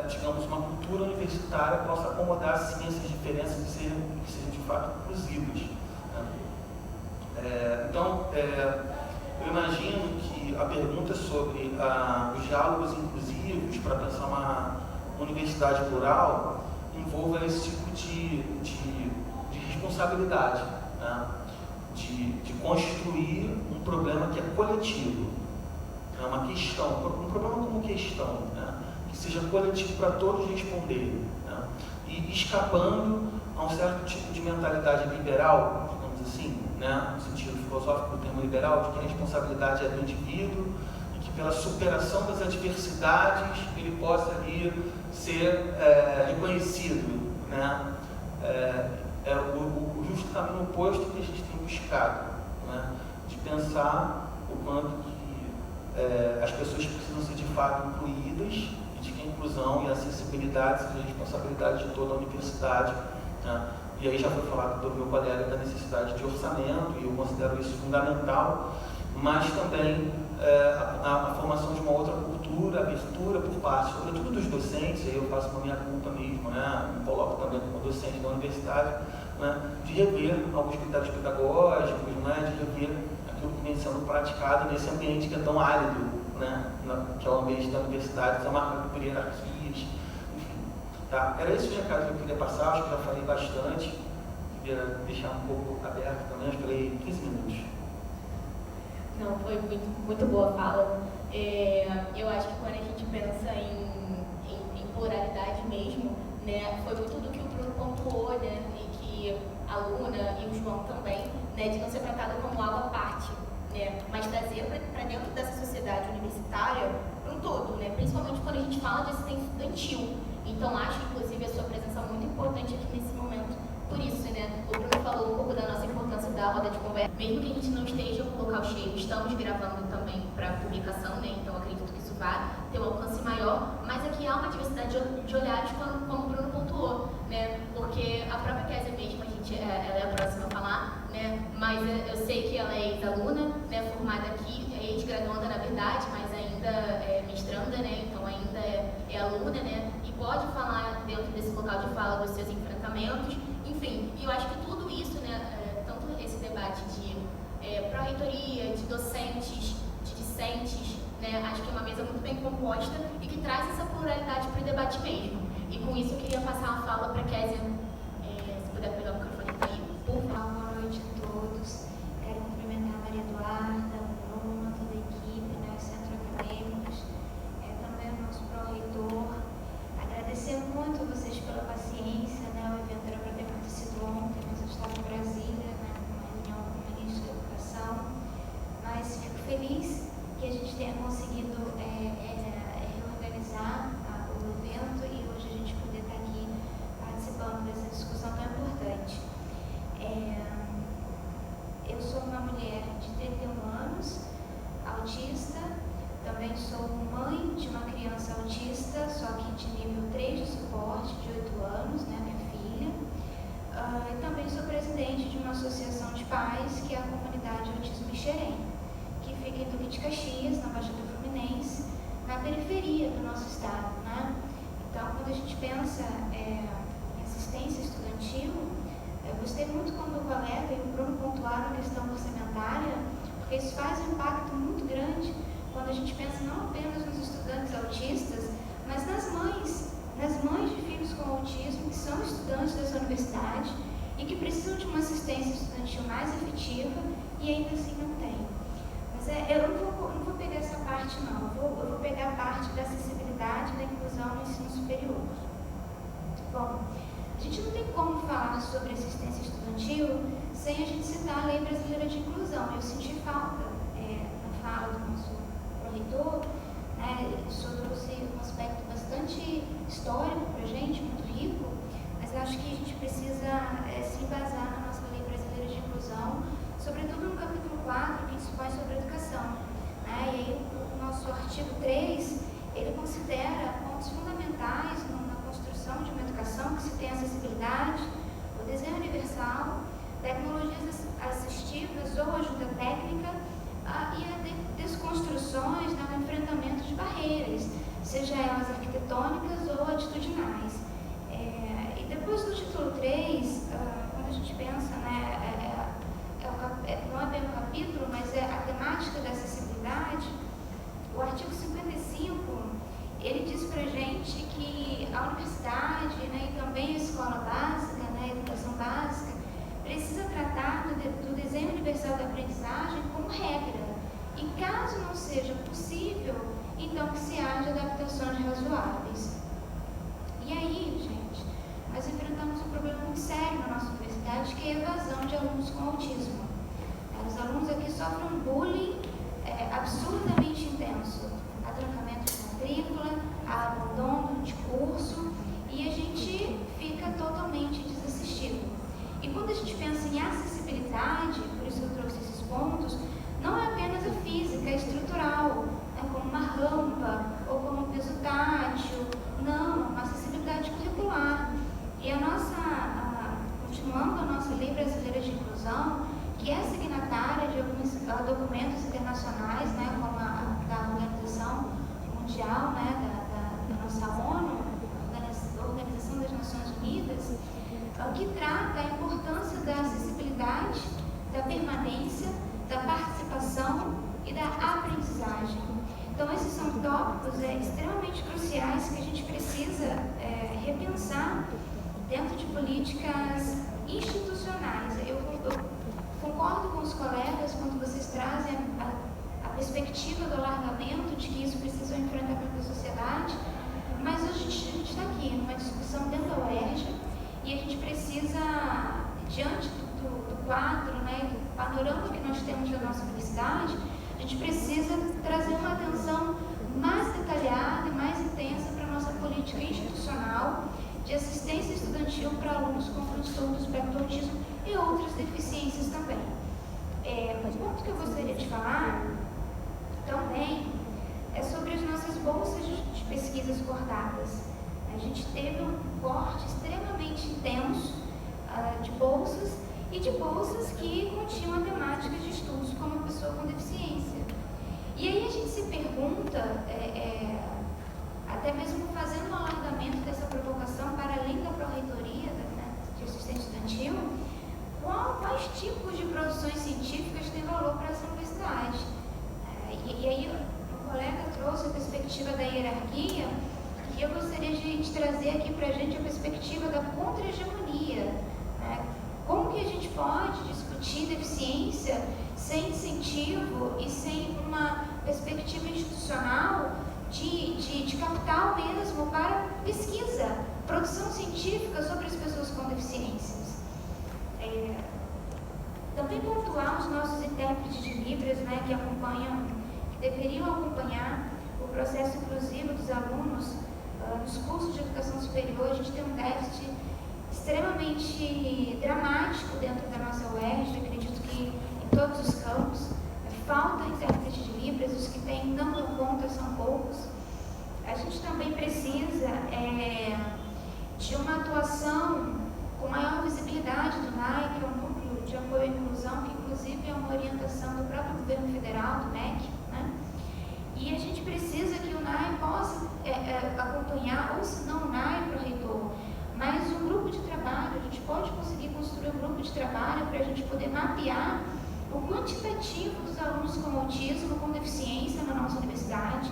digamos, uma cultura universitária possa acomodar sim essas diferenças que sejam de fato inclusivas, né? Então, eu imagino que a pergunta sobre os diálogos inclusivos para pensar uma universidade plural envolva esse tipo de responsabilidade, né? De construir um problema que é coletivo, é uma questão, um problema como questão, né? Que seja coletivo para todos responderem, né? E escapando a um certo tipo de mentalidade liberal, digamos assim, né? No sentido filosófico do termo liberal, de que a responsabilidade é do indivíduo e que pela superação das adversidades ele possa ali ser reconhecido, né? É o justo caminho oposto que a gente tem buscado, né? De pensar o quanto que as pessoas precisam ser de fato incluídas e de que a inclusão e a acessibilidade sejam a responsabilidade de toda a universidade, né? E aí já foi falado pelo meu colega da necessidade de orçamento, e eu considero isso fundamental, mas também a formação de uma outra cultura, abertura por parte, sobretudo dos docentes, aí eu faço uma minha culpa mesmo, né? Me coloco também como docente da universidade, né? De rever alguns critérios pedagógicos, né? De rever aquilo que vem sendo praticado nesse ambiente que é tão árido, né? Que é o ambiente da universidade, que é marcado por hierarquias, enfim. Tá? Era esse o recado que eu queria passar, acho que já falei bastante, queria deixar um pouco aberto também, acho que falei 15 minutos. Não, foi muito boa a fala. Eu acho que quando a gente pensa em pluralidade mesmo, né, foi muito do que o Bruno pontuou, né, e que a Luna e o João também, né, de não ser tratado como algo à parte, né, mas trazer para dentro dessa sociedade universitária um todo, né, principalmente quando a gente fala de assistência estudantil. Então, acho, inclusive, a sua presença muito importante aqui nesse momento. Por isso, né, o Bruno falou um pouco da nossa importância da roda de conversa. Mesmo que a gente não esteja com o local cheio, estamos gravando também para publicação, né, então acredito que isso vai ter um alcance maior, mas aqui há uma diversidade de olhares, como o Bruno pontuou, né, porque a própria Kézia mesmo, ela é a próxima a falar, né, mas eu sei que ela é ex-aluna, né, formada aqui, é ex-graduanda na verdade, mas ainda é mestranda, né, então ainda é aluna, né, e pode falar dentro desse local de fala dos seus enfrentamentos, enfim, e eu acho que tudo isso, né, tanto esse debate de pró-reitoria, de docentes, de discentes, né, acho que é uma mesa muito bem composta e que traz essa pluralidade para o debate mesmo. E com isso eu queria passar a fala para a Kézia, se puder pegar o microfone aí, por favor. Boa noite a todos. Quero cumprimentar a Maria Eduarda, o Bruno, toda a equipe, né, os centros acadêmicos, também o nosso pró-reitor. Agradecer muito a vocês pela paciência, né, o evento era para ter acontecido ontem, mas eu estava em Brasília, né, numa reunião com o ministro da Educação, mas fico feliz que a gente tenha conseguido reorganizar o evento e hoje a gente poder estar aqui participando dessa discussão tão importante. Eu sou uma mulher de 31 anos, autista, também sou mãe de uma criança autista, só que de nível 3 de suporte, de 8 anos, né, minha filha. E também sou presidente de uma associação de pais, que é a Comunidade Autismo Xerém, que fica em Duque de Caxias, na Baixada Fluminense, na periferia do nosso estado, né? Então, quando a gente pensa em assistência estudantil, eu gostei muito quando o colega e o Bruno pontuaram a questão orçamentária, porque isso faz um impacto muito grande quando a gente pensa não apenas nos estudantes autistas, mas nas mães de filhos com autismo que são estudantes dessa universidade e que precisam de uma assistência estudantil mais efetiva e ainda assim não tem. Mas eu não vou pegar essa parte não, eu vou pegar a parte da acessibilidade e da inclusão no ensino superior. Bom, a gente não tem como falar sobre assistência estudantil sem a gente citar a Lei Brasileira de Inclusão. Eu senti falta na fala do nosso reitor, né? Isso trouxe um aspecto bastante histórico para a gente, muito rico, mas eu acho que a gente precisa se embasar na nossa Lei Brasileira de Inclusão, sobretudo no capítulo 4, que dispõe sobre a educação. Né? E aí o nosso artigo 3, ele considera pontos fundamentais na construção de uma educação que se tem acessibilidade, o desenho universal, tecnologias assistivas ou ajuda técnica, e a desconstruções, né, no enfrentamento de barreiras, seja elas arquitetônicas ou atitudinais. E depois do título 3, quando a gente pensa, né, não é bem o capítulo, mas é a temática da acessibilidade, o artigo 55, ele diz pra gente que a universidade, né, e também a escola básica, né, a educação básica, precisa tratar do desenho universal da aprendizagem como regra. E caso não seja possível, então que se haja adaptações razoáveis. E aí, gente, nós enfrentamos um problema muito sério na nossa universidade, que é a evasão de alunos com autismo. Os alunos aqui sofrem um bullying absurdamente intenso. Atrancamento de matrícula, abandono de curso, e a gente fica totalmente desassistido. E quando a gente pensa em acessibilidade, por isso eu trouxe esses pontos, não é apenas a física, é estrutural, como uma rampa ou como um piso tátil, não, uma acessibilidade curricular. E a nossa última documentos internacionais, né, como a da Organização Mundial, né, da nossa ONU, Organização das Nações Unidas, que trata a importância da acessibilidade, da permanência, da participação e da aprendizagem. Então, esses são tópicos extremamente cruciais que a gente precisa repensar dentro de políticas institucionais. Eu concordo com os colegas quando vocês trazem a perspectiva do alargamento, de que isso precisa ser um enfrentamento da sociedade, mas hoje a gente está aqui numa discussão dentro da UERJ e a gente precisa, diante do quadro, né, do panorama que nós temos da nossa universidade, a gente precisa trazer uma atenção mais detalhada e mais intensa para a nossa política institucional de assistência estudantil para alunos com transtorno do espectro do autismo e outras deficiências também. O ponto que eu gostaria de falar também é sobre as nossas bolsas de pesquisas cortadas. A gente teve um corte extremamente intenso de bolsas e de bolsas que continham a temática de estudos como a pessoa com deficiência. E aí a gente se pergunta, até mesmo fazendo um alargamento dessa provocação para além da pró-reitoria, né, de assistente estudantil, quais tipos de produções científicas têm valor para essa universidade? E aí o colega trouxe a perspectiva da hierarquia, e eu gostaria de trazer aqui para a gente a perspectiva da contra-hegemonia. Né? Como que a gente pode discutir deficiência sem incentivo e sem uma perspectiva institucional de capital mesmo para pesquisa, produção científica sobre as pessoas com deficiências? Também pontuar os nossos intérpretes de Libras, né, que deveriam acompanhar o processo inclusivo dos alunos nos cursos de educação superior. A gente tem um déficit extremamente dramático dentro da nossa UERJ, acredito que em todos os campos. Falta intérprete de Libras, os que tem não dão conta, são poucos. A gente também precisa de uma atuação com maior visibilidade do NAI, que é um núcleo de apoio à inclusão, que inclusive é uma orientação do próprio governo federal, do MEC, né? E a gente precisa que o NAI possa acompanhar, ou se não o NAI para o reitor, mas um grupo de trabalho. A gente pode conseguir construir um grupo de trabalho para a gente poder mapear o quantitativo dos alunos com autismo, com deficiência na nossa universidade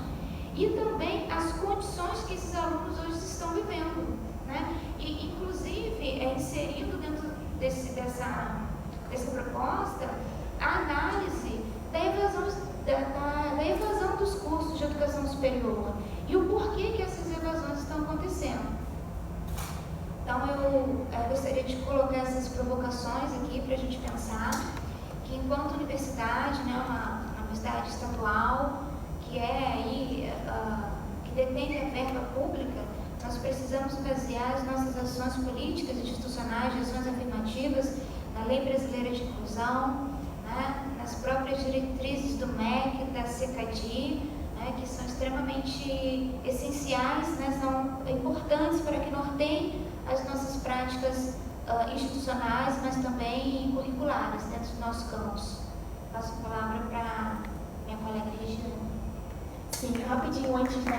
e também as condições que esses alunos hoje estão vivendo, né? E, inclusive, inserindo dentro dessa proposta a análise da evasão dos cursos de educação superior e o porquê que essas evasões estão acontecendo. Então, eu gostaria de colocar essas provocações aqui para a gente pensar que, enquanto universidade, né, uma universidade estadual, que que detém a verba pública, nós precisamos basear as nossas ações políticas, institucionais, de ações afirmativas, na Lei Brasileira de Inclusão, né, nas próprias diretrizes do MEC, da CECADI, né, que são extremamente essenciais, né, são importantes para que norteiem as nossas práticas institucionais, mas também curriculares dentro do nosso campus. Passo a palavra para minha colega Regiane. Sim, rapidinho, antes da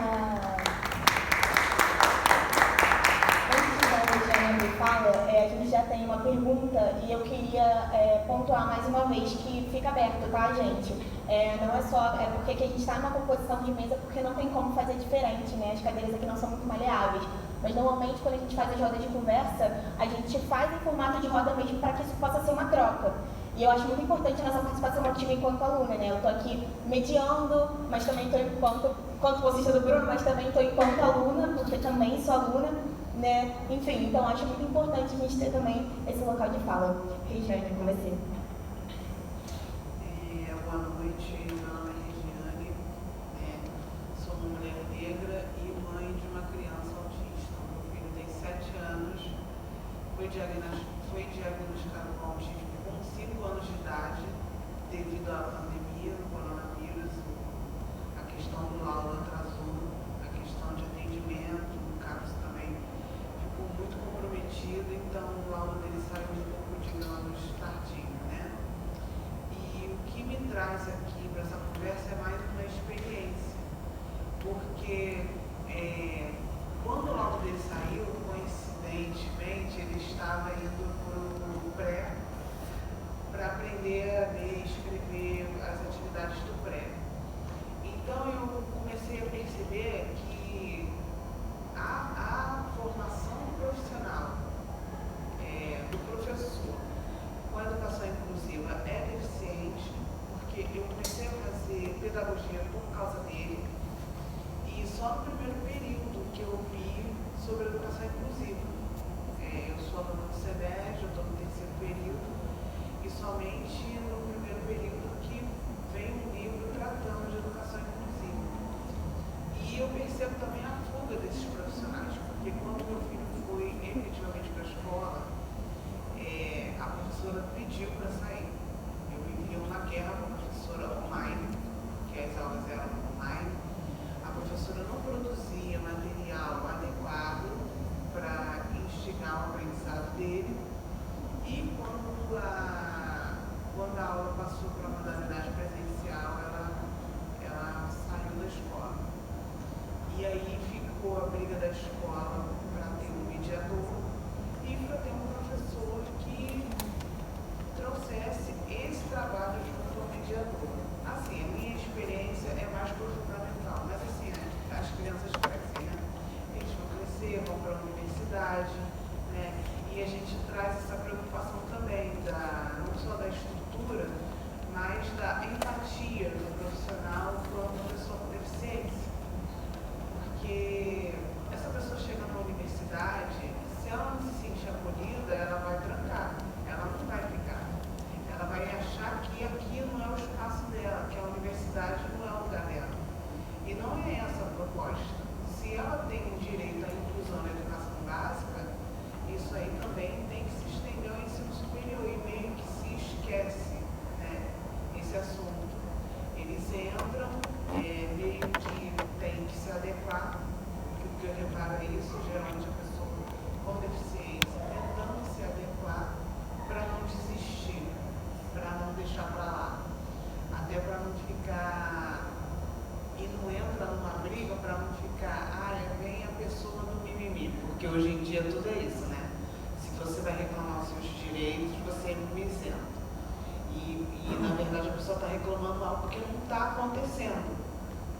Regiane fala, a gente já tem uma pergunta e eu queria pontuar mais uma vez que fica aberto, tá, gente? Não é só porque que a gente está numa composição de mesa, porque não tem como fazer diferente, né? As cadeiras aqui não são muito maleáveis. Mas normalmente quando a gente faz as rodas de conversa, a gente faz em formato de roda mesmo para que isso possa ser uma troca. E eu acho muito importante a nossa participação ativa enquanto aluna, né? Eu estou aqui mediando, mas também estou enquanto bolsista do Bruno, mas também estou enquanto aluna, porque também sou aluna, né? Enfim, então acho muito importante a gente ter também esse local de fala. Regiane, com você. Boa noite, meu nome é Regiane, sou uma mulher negra e mãe de uma criança autista. Meu filho tem 7 anos, foi diagnosticado com autismo com 5 anos de idade, devido à pandemia, do coronavírus. A questão do laudo atrasou, a questão de atendimento, no caso também, ficou muito comprometido, então o laudo dele saiu um pouco, digamos, tardio, né? porque quando o laudo dele saiu, coincidentemente, ele estava indo para o pré para aprender a ler e escrever as atividades do pré. Então eu comecei a perceber que a formação profissional do professor com a educação inclusiva é deficiente, porque eu comecei a fazer pedagogia por causa dele, e só no primeiro período que eu vi sobre educação inclusiva. Eu sou aluna do SEDES, eu estou no terceiro período, e somente no primeiro período que vem um livro tratando de educação inclusiva. E eu percebo também a fuga desses profissionais, porque quando meu filho foi efetivamente para a escola, a professora pediu para sair. Eu vivia uma guerra com a professora online, que as aulas eram online. A professora não produzia material adequado para instigar o aprendizado dele. E quando a aula passou para a modalidade presencial, ela saiu da escola. E aí ficou a briga da escola para ter um mediador e para ter um professor que trouxesse esse trabalho junto ao mediador. Assim, a minha experiência é mais para o fundamental, mas assim, as crianças crescem, né? Eles vão crescer, vão para a universidade, né? E a gente traz essa preocupação também, não só da estrutura, mas da empatia do profissional com a pessoa com deficiência. Porque essa pessoa chega na universidade, se ela não se sentir acolhida, ela vai trancar, ela não vai ficar. Ela vai achar que aqui não é o espaço dela, que a universidade não é o lugar dela. E não é essa a proposta. Se ela tem o direito à inclusão na educação básica, isso aí também tem que se estender ao ensino superior e meio que se esquece, né, esse assunto. Eles entram, meio que tem que se adequar, o que eu reparo é isso, geralmente a pessoa com deficiência tentando se adequar para não desistir, para não deixar para lá, até para não ficar, e não entra numa briga para não ficar, vem a pessoa do mimimi, porque hoje em dia tudo é isso, né? Se você vai reclamar os seus direitos, você é mimizento. E na verdade a pessoa está reclamando algo que não está acontecendo,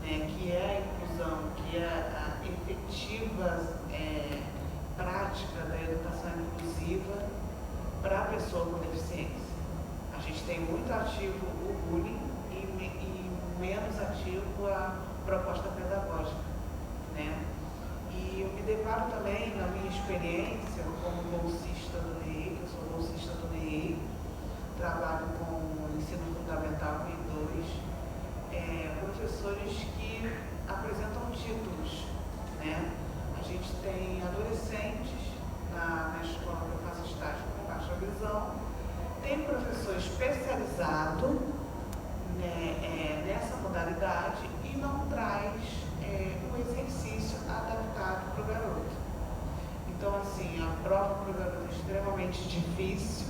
né? Que é a inclusão, que é a efetiva prática da educação inclusiva para a pessoa com deficiência. A gente tem muito ativo o bullying e menos ativo a proposta pedagógica, né? E eu me deparo também, na minha experiência, como bolsista do NEI, que eu sou bolsista do NEI, trabalho com o ensino fundamental em 2, professores que apresentam títulos, né? A gente tem adolescentes na escola que eu faço estágio com baixa visão, tem professor especializado, né, nessa modalidade e não traz um exercício adaptado para o garoto. Então, assim, a prova para o garoto é extremamente difícil,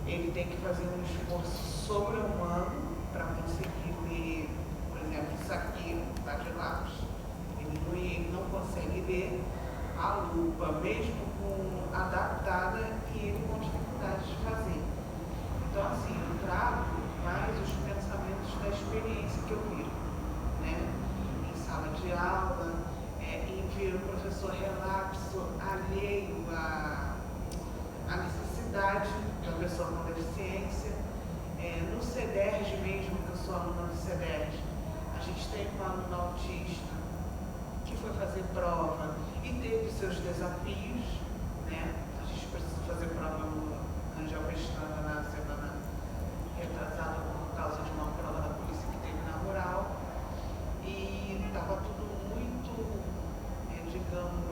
ele tem que fazer um esforço sobre-humano para conseguir ler, por exemplo, isso aqui está de lápis, ele não consegue ler a lupa, mesmo com adaptada, e ele com dificuldade de fazer. Então, assim, eu trago mais os pensamentos da experiência que eu vivo, né? Em sala de aula, em ver o professor relapso alheio à necessidade da pessoa com deficiência. No SEDES mesmo, que eu sou aluna do SEDES, a gente tem um aluno autista que foi fazer prova e teve seus desafios, né? A gente precisa fazer prova no Angel Pestana na semana retrasada por causa de uma prova da polícia que teve na rural, e estava tudo muito, digamos,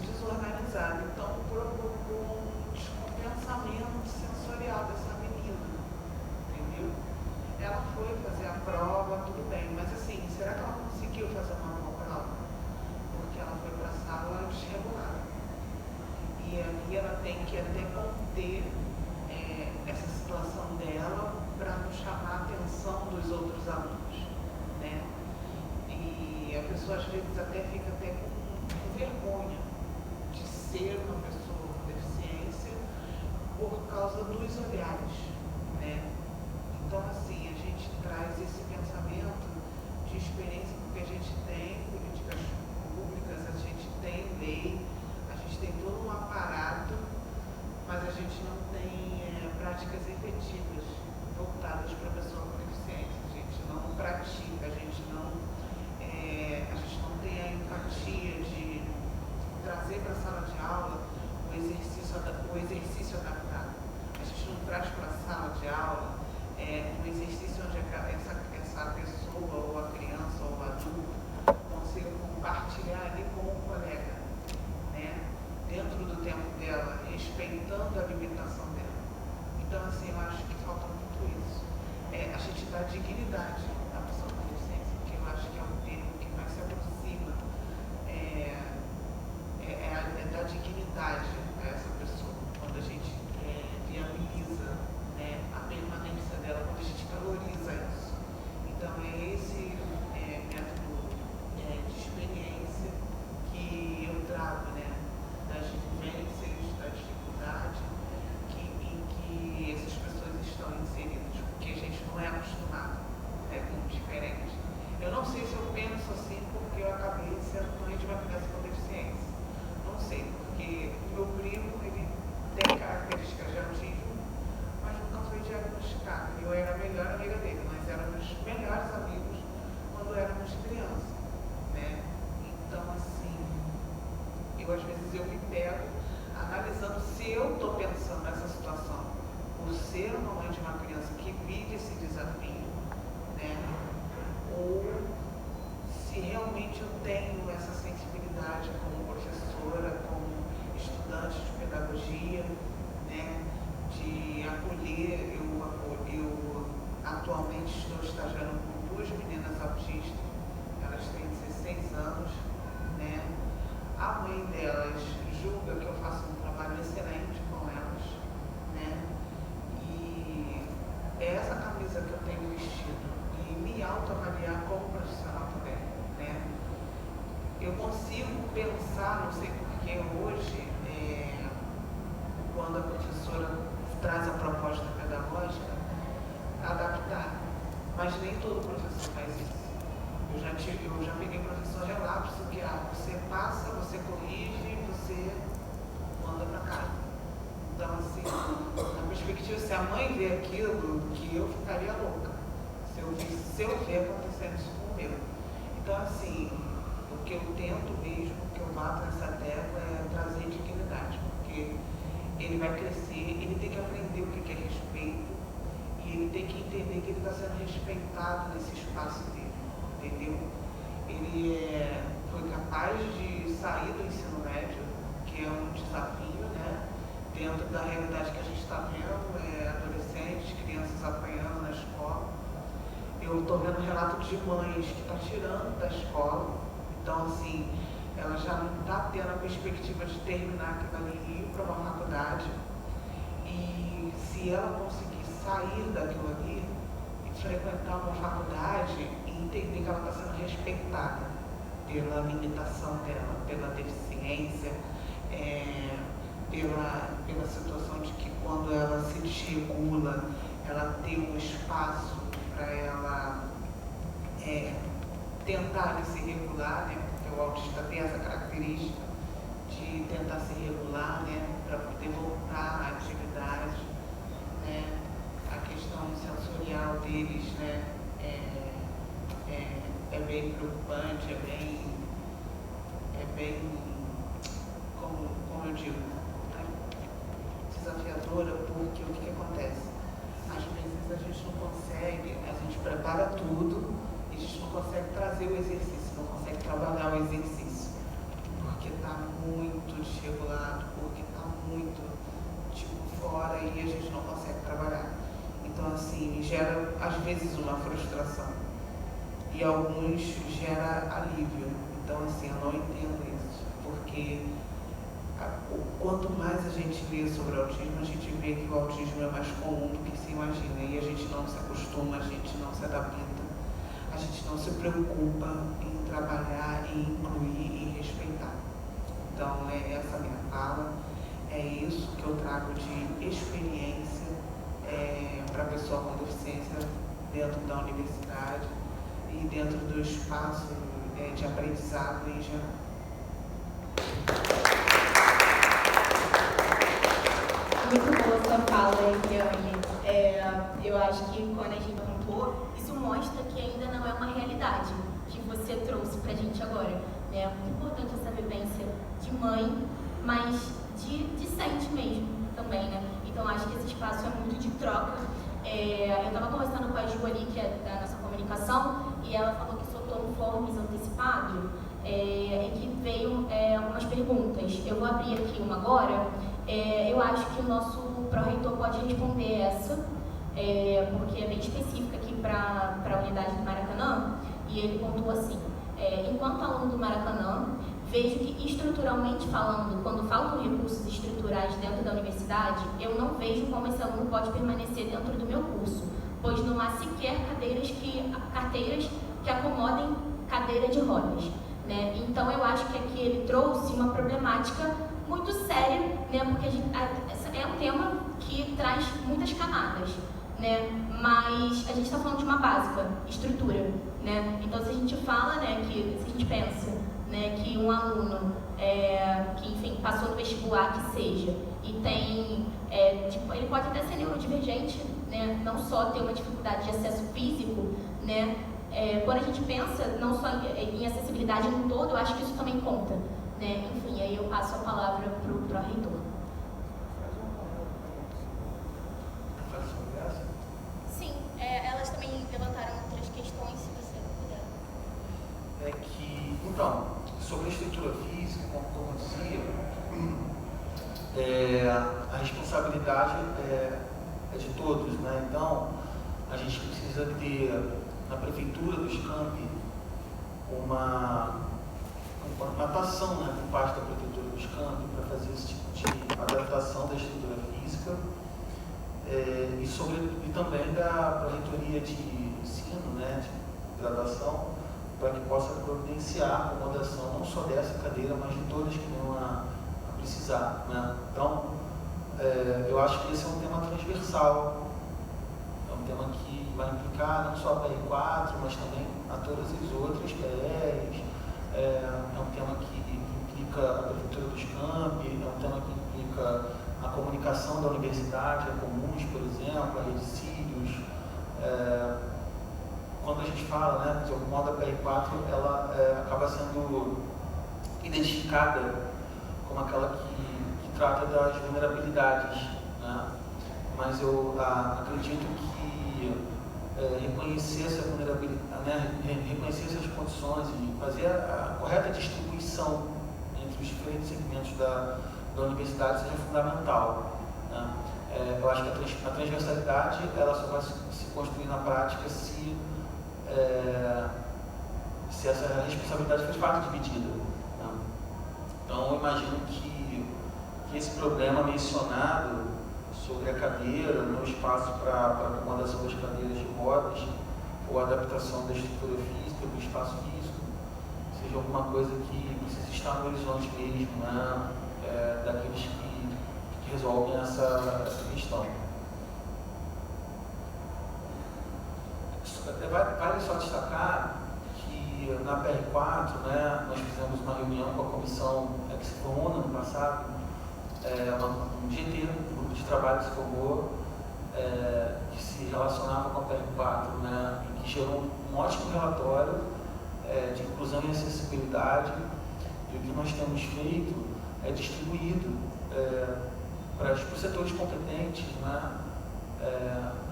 desorganizado. Então provocou um descompensamento sensorial dessa menina, entendeu? Ela foi fazer a prova, tudo bem, mas assim, será que ela conseguiu fazer uma boa prova? Porque ela foi para a sala desregulada. E ali ela tem que até conter vezes até fica até com vergonha de ser uma pessoa com deficiência por causa dos olhares, né? Então, assim, a gente traz esse pensamento de experiência porque a gente tem políticas públicas, a gente tem lei, a gente tem todo um aparato, mas a gente não tem práticas efetivas voltadas para a pessoa com deficiência. A gente não pratica, a gente não tem a empatia de trazer para a sala de aula o exercício adaptado. A gente não traz para a sala de aula um exercício onde essa pessoa, ou a criança, ou o adulto, consiga compartilhar ali com o colega, né? Dentro do tempo dela, respeitando a limitação dela. Então, assim, eu acho que falta muito isso. A gente dá dignidade à pessoa com deficiência, que eu acho que é um termo que mais se aproxima, dar dignidade a essa pessoa, quando a gente viabiliza, né, a permanência dela, quando a gente valoriza isso. Então, é esse método de experiência que eu trago, né, das vivências, da dificuldade em que essas pessoas estão inseridas, porque a gente não é acostumado com o diferente. Eu não sei se eu penso assim porque eu acabei sendo mãe de uma criança com deficiência. Não sei, porque meu primo, ele tem características de autismo, mas nunca foi diagnosticado. Eu era a melhor amiga dele, nós éramos melhores amigos quando éramos crianças, né? Então, assim, às vezes eu me pego analisando se eu estou pensando nessa situação por ser uma mãe de uma criança que vive esse desafio, né? Ou se realmente eu tenho essa sensibilidade como professora, como estudante de pedagogia, né? De acolher. Eu atualmente estou estagiando com 2 meninas autistas, elas têm 16 anos, né? A mãe delas julga que eu faço um trabalho excelente com elas, né? E é essa camisa que eu tenho vestido e me autoavaliar como profissional também, né? Eu consigo pensar, não sei porquê, hoje, quando a professora traz a proposta pedagógica, adaptar, mas nem todo professor faz isso. Eu já peguei professor relapso que você passa, você corrige, você manda para casa. Então, assim, na perspectiva, se a mãe vê aquilo, que eu ficaria louca. Se eu ver acontecendo isso com o meu. Então, assim, o que eu tento mesmo, o que eu bato nessa tecla é trazer dignidade, porque ele vai crescer, ele tem que aprender o que é respeito e ele tem que entender que ele está sendo respeitado nesse espaço dele. Entendeu? Ele foi capaz de sair do ensino médio, que é um desafio, né? Dentro da realidade que a gente está vendo, adolescentes, crianças apanhando na escola. Eu estou vendo relato de mães que estão tirando da escola, então, assim, ela já não está tendo a perspectiva de terminar aquilo ali e ir para uma faculdade. E se ela conseguir sair daquilo ali e frequentar uma faculdade, entender que ela está sendo respeitada pela limitação dela, pela deficiência, pela situação de que quando ela se desregula, ela tem um espaço para ela tentar se regular, né? Porque o autista tem essa característica de tentar se regular, né? Para poder voltar à atividade, né? A questão sensorial deles, né? É bem preocupante, é bem como eu digo, né? Desafiadora, porque o que acontece? Às vezes a gente não consegue, a gente prepara tudo e a gente não consegue trazer o exercício, não consegue trabalhar o exercício, porque está muito desregulado, porque está muito fora e a gente não consegue trabalhar. Então, assim, gera às vezes uma frustração. E alguns gera alívio. Então, assim, eu não entendo isso, porque quanto mais a gente lê sobre o autismo, a gente vê que o autismo é mais comum do que se imagina, e a gente não se acostuma, a gente não se adapta. A gente não se preocupa em trabalhar, em incluir e respeitar. Então, é essa a minha fala, é isso que eu trago de experiência para a pessoa com deficiência dentro da universidade e dentro do espaço de aprendizado em geral. Muito boa sua fala, Eliane. Eu acho que quando a gente contou, isso mostra que ainda não é uma realidade que você trouxe pra gente agora. É muito importante essa vivência de mãe, mas de discente mesmo também, né? Então acho que esse espaço é muito de troca. Eu estava conversando com a Ju ali, que é da nossa comunicação, e ela falou que soltou um forms antecipado e que veio algumas perguntas. Eu vou abrir aqui uma agora. Eu acho que o nosso pró-reitor pode responder essa, porque é bem específica aqui para a unidade do Maracanã, e ele pontua assim: enquanto aluno do Maracanã, vejo que estruturalmente falando, quando faltam recursos estruturais dentro da universidade, eu não vejo como esse aluno pode permanecer dentro do meu curso, pois não há sequer carteiras que acomodem cadeira de rodas, né? Então eu acho que aqui ele trouxe uma problemática muito séria, né? Porque é um tema que traz muitas camadas, né? Mas a gente está falando de uma básica, estrutura, né? Então se a gente fala, né, se a gente pensa, né, que um aluno que, enfim, passou no vestibular, que seja, e tem, ele pode até ser neurodivergente, né, não só ter uma dificuldade de acesso físico, né, quando a gente pensa não só em acessibilidade no todo, eu acho que isso também conta, né, enfim, aí eu passo a palavra para o reitor. Sim, elas também levantaram outras questões, se você puder. Então, sobre a estrutura física, como eu dizia, a responsabilidade é de todos, né? Então, a gente precisa ter na prefeitura dos campi uma atuação, né, por parte da prefeitura dos campi para fazer esse tipo de adaptação da estrutura física e também da reitoria de ensino, né, de graduação, para que possa providenciar a acomodação não só dessa cadeira, mas de todas que venham a precisar, né? Então, eu acho que esse é um tema transversal, é um tema que vai implicar não só a PR4, mas também a todas as outras PRs, é um tema que implica a prefeitura dos campi, é um tema que implica a comunicação da universidade, a comuns, por exemplo, a rede Sírios. Quando a gente fala, né, de algum modo a PR4, ela acaba sendo identificada como aquela que trata das vulnerabilidades, né? Mas eu acredito que reconhecer essa vulnerabilidade, né, reconhecer essas condições e fazer a correta distribuição entre os diferentes segmentos da universidade seja fundamental, né? Eu acho que a transversalidade ela só vai se construir na prática se essa responsabilidade for de fato dividida, né? Então eu imagino que esse problema mencionado sobre a cadeira, no espaço para acomodação das cadeiras de rodas ou adaptação da estrutura física, do espaço físico, seja alguma coisa que precisa estar no horizonte mesmo, né? Daqueles que resolvem essa questão. Vale só destacar que na PR4, né, nós fizemos uma reunião com a comissão que se formou no ano passado, um GT, um grupo de trabalho que se formou, que se relacionava com a PR4, né, e que gerou um ótimo relatório de inclusão e acessibilidade. E o que nós temos feito é distribuído para os setores competentes, né,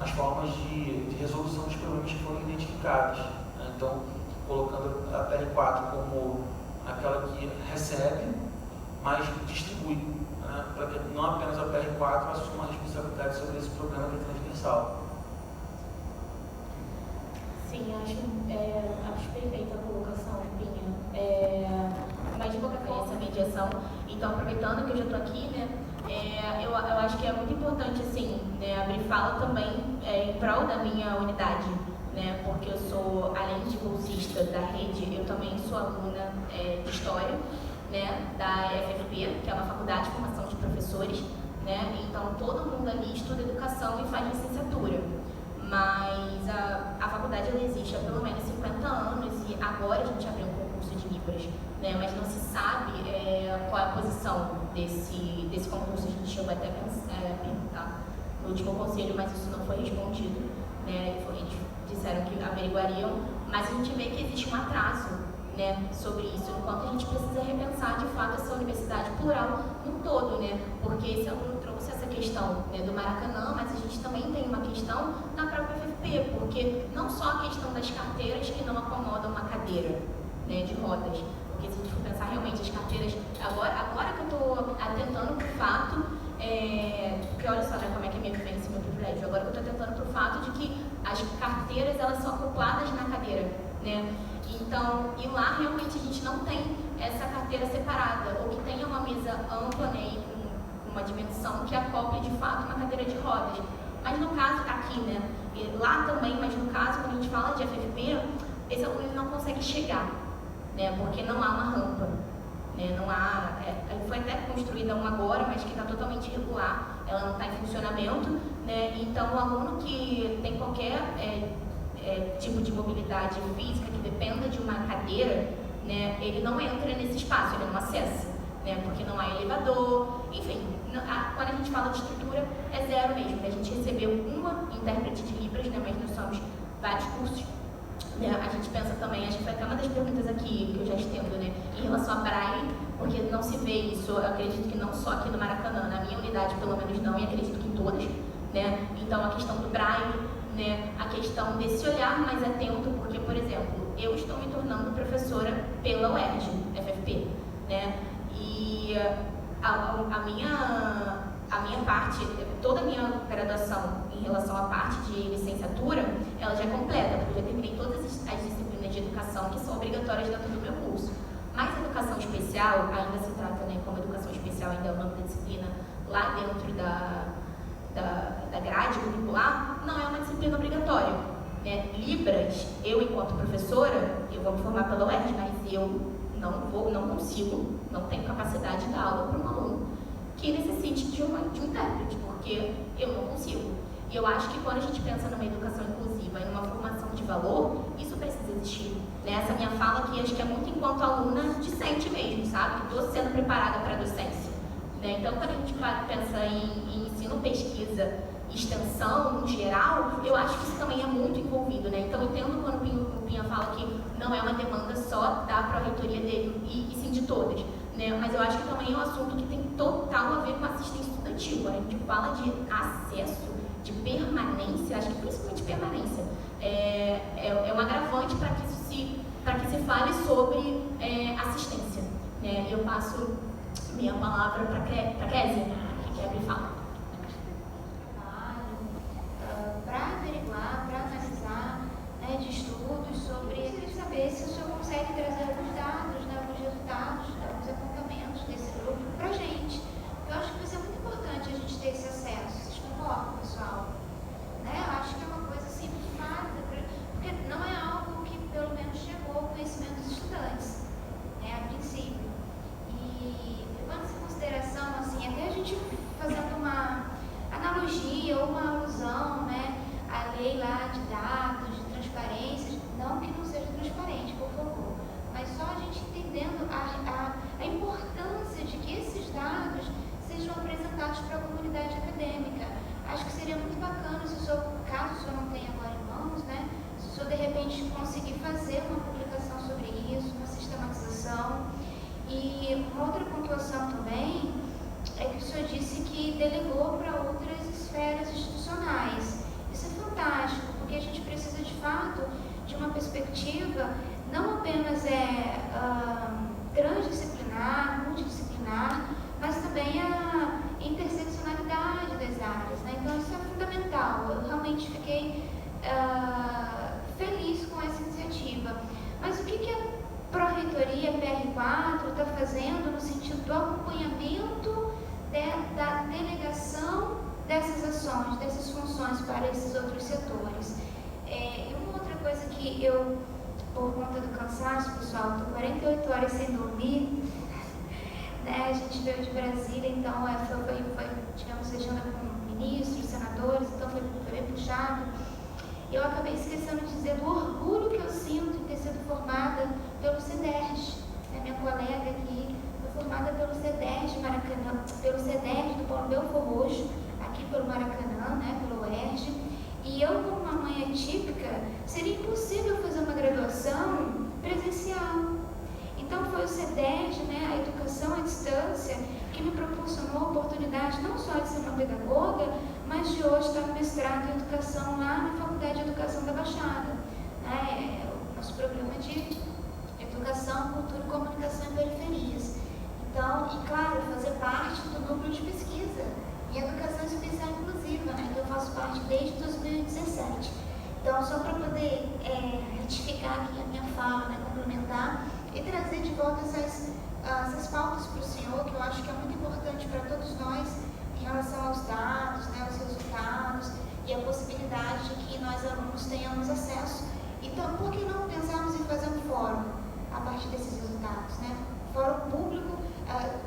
as formas de resolução dos problemas que foram identificados, né? Então, colocando a PR4 como aquela que recebe, mas distribui, né? Para que não apenas a PR4 assuma a responsabilidade sobre esse problema que é transversal. Sim, acho perfeita a colocação, Pinha. Mas de qualquer forma, essa mediação. Então, aproveitando que eu já estou aqui, né? Eu acho que é muito importante, assim, né, abrir fala também em prol da minha unidade, né? Porque eu sou, além de bolsista da rede, eu também sou aluna de História, né? Da FFP, que é uma faculdade de formação de professores, né? Então todo mundo ali estuda educação e faz licenciatura. Mas a faculdade ela existe há pelo menos 50 anos e agora a gente abriu um concurso de Libras, né? Mas não se sabe qual é a posição desse concurso. A gente chegou até a perguntar no último conselho, mas isso não foi respondido, né? Eles disseram que averiguariam, mas a gente vê que existe um atraso, né, sobre isso, enquanto a gente precisa repensar de fato essa universidade plural no todo, né? Porque esse aluno trouxe essa questão, né, do Maracanã, mas a gente também tem uma questão na própria FFP, porque não só a questão das carteiras que não acomodam uma cadeira, né, de rodas, porque se a gente for pensar realmente as carteiras, agora que eu estou atentando para o fato, porque olha só, né, como é que é minha vivência e meu privilégio, agora que eu estou atentando para o fato de que as carteiras elas são acopladas na cadeira, né? Então, e lá realmente a gente não tem essa carteira separada, ou que tenha uma mesa ampla, né, e com uma dimensão que acople de fato uma cadeira de rodas. Mas no caso, aqui, né, lá também, mas no caso, quando a gente fala de FFP, esse aluno ele não consegue chegar, né, porque não há uma rampa, né, não há, foi até construída uma agora, mas que está totalmente irregular, ela não está em funcionamento, né, então o aluno que tem qualquer tipo de mobilidade física que dependa de uma cadeira, né, ele não entra nesse espaço, ele não acessa, né, porque não há elevador, enfim, quando a gente fala de estrutura é zero mesmo, a gente recebeu uma intérprete de Libras, né, mas nós somos vários cursos, né, a gente pensa também, acho que foi até uma das perguntas aqui que eu já estendo, né, em relação a Braille, porque não se vê isso, eu acredito que não só aqui no Maracanã, na minha unidade pelo menos não, e acredito que em todas, né, então a questão do Braille, né, a questão desse olhar mais atento, porque, por exemplo, eu estou me tornando professora pela UERJ, FFP, né, e a minha parte, toda a minha graduação em relação à parte de licenciatura, ela já é completa, porque eu já terminei todas as disciplinas de educação que são obrigatórias dentro do meu curso. Mas a educação especial, ainda se trata, né, como educação especial, ainda é o nome da disciplina, lá dentro da grade curricular, não é uma disciplina obrigatória, né? Libras, eu enquanto professora, eu vou me formar pela UERJ, mas eu não consigo, não tenho capacidade de dar aula para um aluno que necessite de um intérprete, porque eu não consigo. E eu acho que quando a gente pensa numa educação inclusiva e numa formação de valor, isso precisa existir. Né? Essa minha fala aqui, acho que é muito enquanto aluna discente mesmo, sabe? Estou sendo preparada para a docência. Né? Então, quando a gente pensa em ensino, pesquisa e extensão, no geral, eu acho que isso também é muito envolvido. Né? Então, eu entendo quando o Pinha fala que não é uma demanda só da pró-reitoria dele, e sim de todas. Né? Mas eu acho que também é um assunto que tem total a ver com assistência estudantil. Quando a gente fala de acesso, de permanência, acho que principalmente permanência, é um agravante para que se fale sobre assistência. Né? Eu passo minha palavra para a Kézia, que quer abrir fala. Para averiguar, para analisar, né, de estudos sobre saber se o senhor consegue trazer alguns dados, né, alguns resultados, alguns apontamentos desse grupo para a gente. Eu acho que vai ser muito importante a gente ter esse acesso. Vocês concordam, pessoal? Né? Eu acho que é uma coisa assim muito válida, porque não é algo que pelo menos chegou ao conhecimento dos estudantes, né, a princípio. E levando essa consideração, assim, até a gente fazendo uma analogia ou uma alusão, né, à lei lá de dados, de transparência, não que não seja transparente, por favor, mas só a gente entendendo a importância de que esses dados sejam apresentados para a comunidade acadêmica. Acho que seria muito bacana se o senhor, caso o senhor não tenha agora em mãos, né, se o senhor de repente conseguir fazer uma publicação sobre isso, uma sistematização. E uma outra pontuação também é que o senhor disse que delegou para outras esferas institucionais. Isso é fantástico, porque a gente precisa de fato de uma perspectiva não apenas transdisciplinar, multidisciplinar, mas também a interseccionalidade das áreas. Né? Então isso é fundamental. Eu realmente fiquei feliz com essa iniciativa. Mas o que a Pró-Reitoria PR4 está fazendo no sentido do acompanhamento da delegação dessas ações, dessas funções para esses outros setores? E uma outra coisa que eu, por conta do cansaço, pessoal, estou 48 horas sem dormir, né? A gente veio de Brasília, então tivemos agenda com ministros, senadores, então foi bem puxado. Eu acabei esquecendo de dizer do orgulho que eu sinto de ter sido formada pelo CEDERJ. Minha colega aqui foi formada pelo CEDERJ Maracanã, pelo CEDERJ do Paulo Belfor Roxo, aqui pelo Maracanã, né, pelo UERJ. E eu, como uma mãe atípica, seria impossível fazer uma graduação presencial. Então foi o CEDERJ, né, a educação à distância, que me proporcionou a oportunidade não só de ser uma pedagoga, mas de hoje estar no mestrado em educação lá na Faculdade de Educação da Baixada. Né? O nosso programa de educação, cultura e comunicação em periferias. Então, e claro, fazer parte do núcleo de pesquisa em educação especial inclusiva, né, que eu faço parte desde 2017. Então, só para poder retificar aqui a minha fala, né, complementar e trazer de volta essas pautas para o senhor, que eu acho que é muito importante para todos nós em relação aos dados, né, aos resultados e a possibilidade de que nós alunos tenhamos acesso. Então, por que não pensarmos em fazer um fórum a partir desses resultados, né? Fórum público,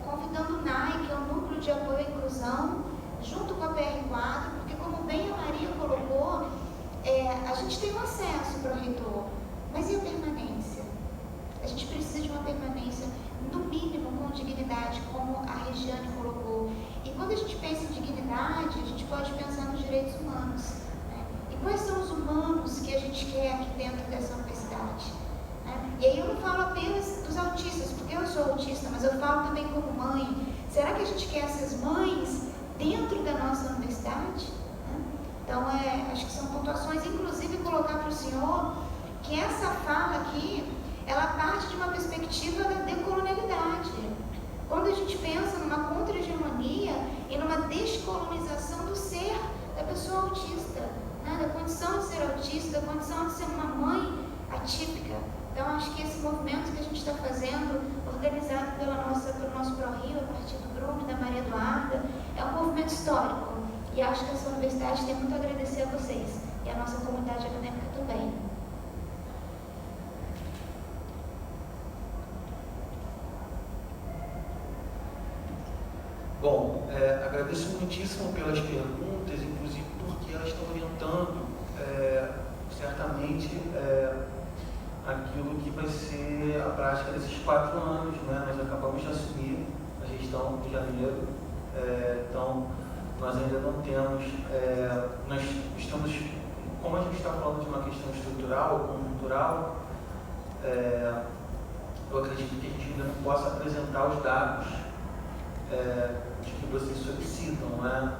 convidando o NAI, que é o Núcleo de Apoio à Inclusão, junto com a PR4, porque como bem a Maria colocou, a gente tem um acesso para o reitor, mas e a permanência? A gente precisa de uma permanência, no mínimo, com dignidade, como a Regiane colocou. E quando a gente pensa em dignidade, a gente pode pensar nos direitos humanos. Né? E quais são os humanos que a gente quer aqui dentro dessa universidade? Né? E aí eu não falo apenas dos autistas, porque eu sou autista, mas eu falo também como mãe. Será que a gente quer essas mães dentro da nossa universidade? Né? Então, acho que são pontuações, inclusive colocar para o senhor que essa fala aqui, ela parte de uma perspectiva da decolonialidade. Quando a gente pensa numa contra-hegemonia e numa descolonização do ser da pessoa autista, né? Da condição de ser autista, da condição de ser uma mãe atípica. Então, acho que esse movimento que a gente está fazendo, organizado pelo nosso ProRio, a partir do Bruno e da Maria Eduarda, é um movimento histórico. E acho que essa universidade tem muito a agradecer a vocês e a nossa comunidade acadêmica também. Bom, agradeço muitíssimo pelas perguntas, inclusive porque elas estão orientando certamente aquilo que vai ser a prática desses 4 anos. Né? Nós acabamos de assumir a gestão de janeiro, então nós ainda não temos, nós estamos, como a gente está falando de uma questão estrutural, conjuntural, eu acredito que a gente ainda não possa apresentar os dados de que vocês solicitam. Né?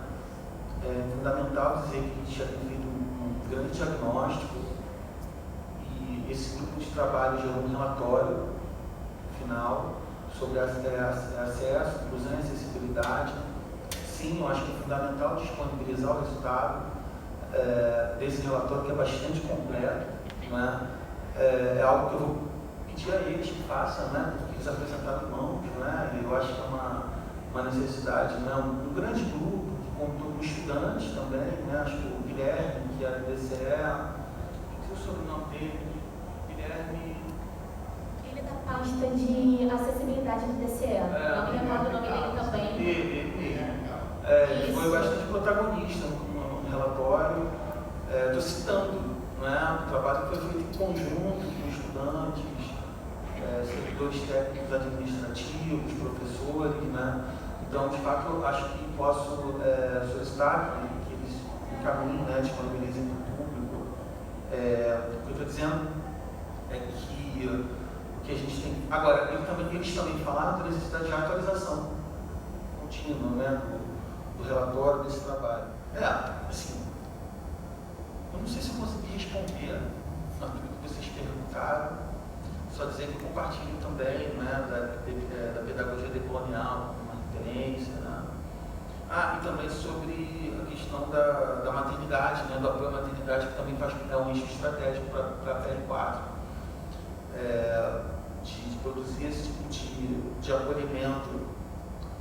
É fundamental dizer que a gente já tem feito um grande diagnóstico e esse grupo de trabalho gerou um relatório final sobre acesso, inclusão e acessibilidade. Sim, eu acho que é fundamental disponibilizar o resultado desse relatório, que é bastante completo. Né? É algo que eu vou pedir a eles que façam, né? Porque eles apresentaram mãos, né? E eu acho que é uma necessidade, né? Um grande grupo que contou com estudantes também, né? Acho que o Guilherme, que é do DCE, o sobrenome dele, Guilherme. Ele é da pasta de acessibilidade do DCE. Não me recordo o nome dele também. Ele foi bastante protagonista no relatório. Estou citando, né? O trabalho que foi feito em conjunto com estudantes, servidores técnicos administrativos, professores, né? Então, de fato, eu acho que posso solicitar que eles encaminhem, né, disponibilizem para o público. O que eu estou dizendo é que o que a gente tem... Agora, eles também falaram da necessidade de atualização contínua, né, do relatório desse trabalho. Assim, eu não sei se eu consegui responder naquilo que vocês perguntaram. Só dizer que eu compartilho também, né, da pedagogia decolonial, como uma referência. Né? E também sobre a questão da maternidade, né, do apoio à maternidade, que também é um eixo estratégico para a PL4, de produzir esse tipo de acolhimento,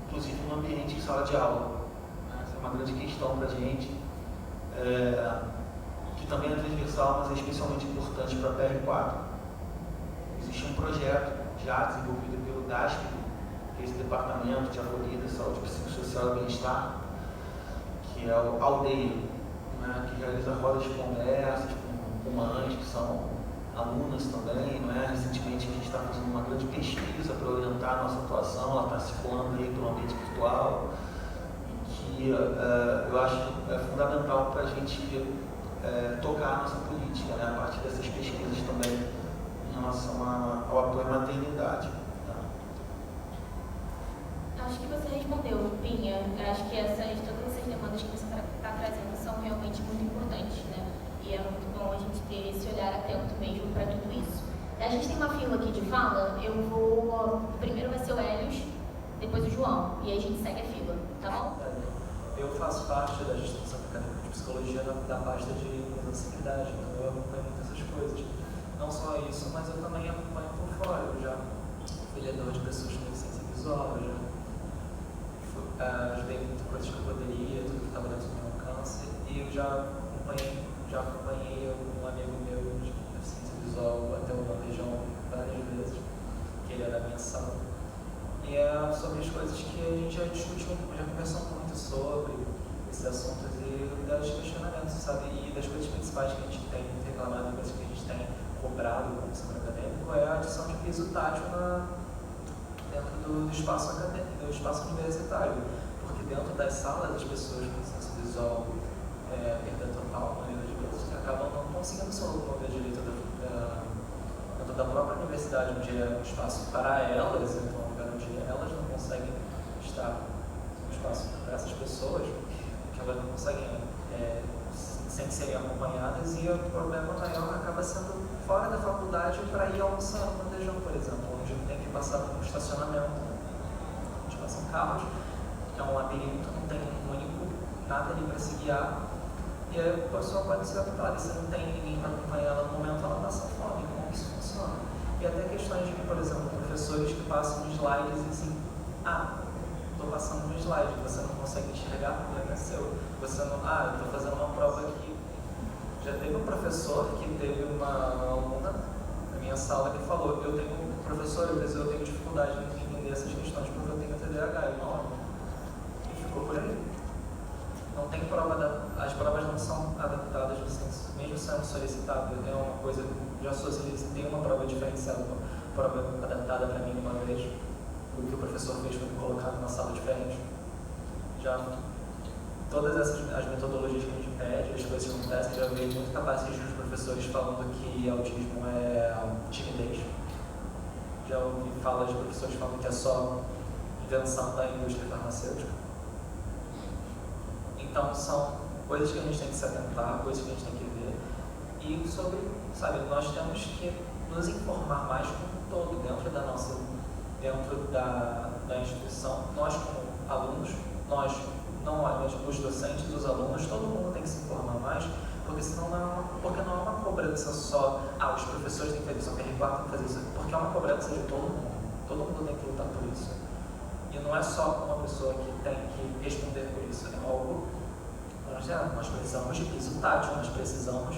inclusive no ambiente de sala de aula. Né? Essa é uma grande questão para a gente. que também é transversal, mas é especialmente importante para a PR4. Existe um projeto já desenvolvido pelo DASP, que é esse Departamento de Acolhida, Saúde Psicossocial e Bem-Estar, que é o Aldeia, né, que realiza rodas de conversas com mães que são alunas também, não é? Recentemente a gente está fazendo uma grande pesquisa para orientar a nossa atuação, ela está circulando aí pelo ambiente virtual, que eu acho que é fundamental para a gente tocar a nossa política, né? A partir dessas pesquisas também em relação ao apoio à maternidade. Tá? Acho que você respondeu, Pinha. Acho que todas essas demandas que você está trazendo são realmente muito importantes, né? E é muito bom a gente ter esse olhar atento mesmo para tudo isso. A gente tem uma fila aqui de fala, primeiro vai ser o Hélios, depois o João, e aí a gente segue a fila, tá bom? Eu faço parte da gestão acadêmica de psicologia da pasta de mudança de idade, então eu acompanho muitas essas coisas. Não só isso, mas eu também acompanho por fora. Eu já fui liderador de pessoas com deficiência visual, eu já ajudei muitas coisas que eu poderia, tudo que estava dentro do meu alcance, e eu já acompanhei um amigo meu de deficiência visual até uma região várias vezes, que ele era da minha sala. E é sobre as coisas que a gente já discutiu, já conversou muito sobre esses assuntos e dos questionamentos, sabe? E das coisas principais que a gente tem reclamado, coisas que a gente tem cobrado como centro acadêmico, é a adição de piso tátil dentro do espaço acadêmico, do espaço universitário. Porque dentro das salas, as pessoas com deficiência visual, perda total, a maioria das vezes, acabam não conseguindo se locomover direito dentro da própria universidade, onde é um espaço para elas, então elas não conseguem estar no espaço para essas pessoas, porque elas não conseguem, sem serem acompanhadas, e o problema maior acaba sendo fora da faculdade para ir almoçar no bandejão, por exemplo, onde tem que passar por um estacionamento, onde passam carros, que é um labirinto, não tem um único, nada ali para se guiar, e aí a pessoa pode ser ocupada, se não tem ninguém para acompanhar ela no momento, ela passa fome. Como isso funciona? E até questões de, por exemplo, professores que passam slides e assim, estou passando um slide, você não consegue enxergar, o problema é seu. Você não, eu estou fazendo uma prova aqui. Já teve um professor que teve uma aluna na minha sala que falou, professor, às vezes eu tenho dificuldade em entender essas questões porque eu tenho TDAH, e ficou por aí. Não tem prova, as provas não são adaptadas, mesmo sendo solicitado, é uma coisa, já solicitei uma prova diferenciada, uma prova adaptada para mim uma vez, o que o professor fez foi me colocar numa sala diferente. Já todas as metodologias que a gente pede, as coisas que acontecem, já vejo muito capazes de os professores falando que autismo é timidez. Já ouvi falas de professores falando que é só invenção da indústria farmacêutica. Então, são coisas que a gente tem que se atentar, coisas que a gente tem que ver. E sobre, nós temos que nos informar mais como um todo, dentro da instituição. Nós, como alunos, os docentes, os alunos, todo mundo tem que se informar mais, porque senão porque não é uma cobrança só, os professores têm que fazer isso, a PR4 tem que fazer isso, porque é uma cobrança de todo mundo tem que lutar por isso. E não é só uma pessoa que tem que responder por isso, é algo. Nós precisamos de piso tátil, nós precisamos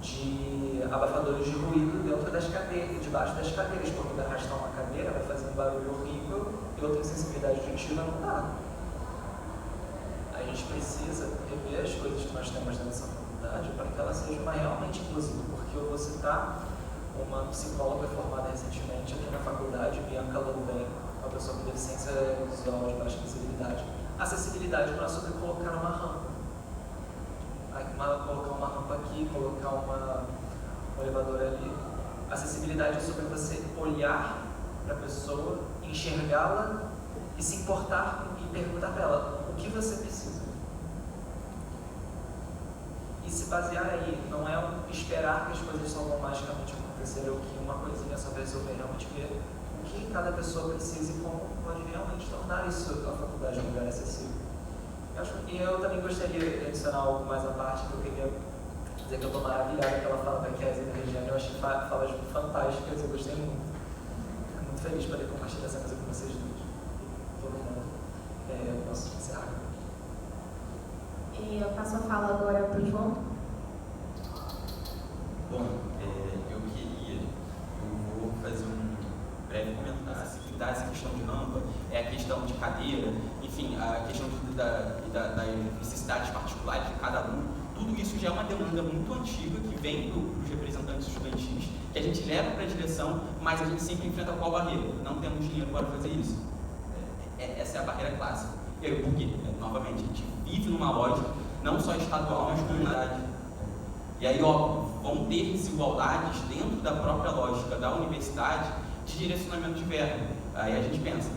de abafadores de ruído dentro das cadeiras, debaixo das cadeiras, porque arrastar uma cadeira vai fazer um barulho horrível e eu tenho sensibilidade auditiva, não dá. A gente precisa rever as coisas que nós temos nessa faculdade para que ela seja realmente inclusiva, porque eu vou citar uma psicóloga formada recentemente aqui na faculdade, Bianca Louvain, uma pessoa com deficiência visual de baixa visibilidade. Acessibilidade não é sobre colocar uma rampa. Colocar uma rampa aqui, colocar um elevador ali. Acessibilidade é sobre você olhar para a pessoa, enxergá-la e se importar e perguntar para ela o que você precisa. E se basear aí, não é esperar que as coisas só vão magicamente acontecer, ou que uma coisinha só vai resolver, realmente ver o que cada pessoa precisa e como pode realmente tornar isso a faculdade um lugar acessível. E eu também gostaria de adicionar algo mais à parte, que eu queria dizer que eu estou maravilhada pela fala da Kézia e da Regiane. Eu achei falas fantásticas, eu gostei muito. Fico muito feliz de poder compartilhar essa coisa com vocês dois. Todo mundo. Eu posso encerrar. Eu passo a fala agora para o João. Bom, eu vou fazer um breve comentário. Dar essa questão de rampa, a questão de cadeira, enfim, a questão das necessidades particulares de cada aluno, tudo isso já é uma demanda muito antiga que vem dos representantes estudantis, que a gente leva para a direção, mas a gente sempre enfrenta qual barreira? Não temos dinheiro para fazer isso. Essa é a barreira clássica. Por quê? Novamente, a gente vive numa lógica não só estadual, mas comunidade. E aí, vão ter desigualdades dentro da própria lógica da universidade de direcionamento de verba. Aí a gente pensa,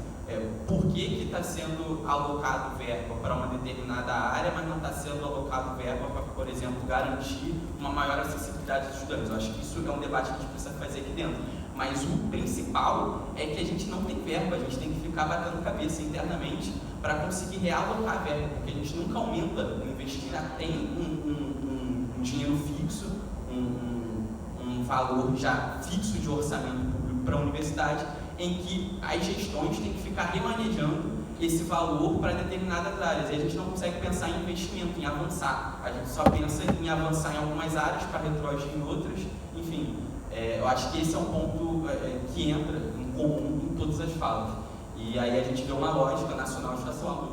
por que está sendo alocado verba para uma determinada área, mas não está sendo alocado verba para, por exemplo, garantir uma maior acessibilidade dos estudantes? Eu acho que isso é um debate que a gente precisa fazer aqui dentro. Mas o principal é que a gente não tem verba, a gente tem que ficar batendo cabeça internamente para conseguir realocar verba, porque a gente nunca aumenta o investimento, já tem um dinheiro fixo, um valor já fixo de orçamento público para a universidade, em que as gestões têm que ficar remanejando esse valor para determinadas áreas. E a gente não consegue pensar em investimento, em avançar. A gente só pensa em avançar em algumas áreas para retroagir em outras. Enfim, eu acho que esse é um ponto que entra em comum em todas as falas. E aí a gente vê uma lógica nacional de estação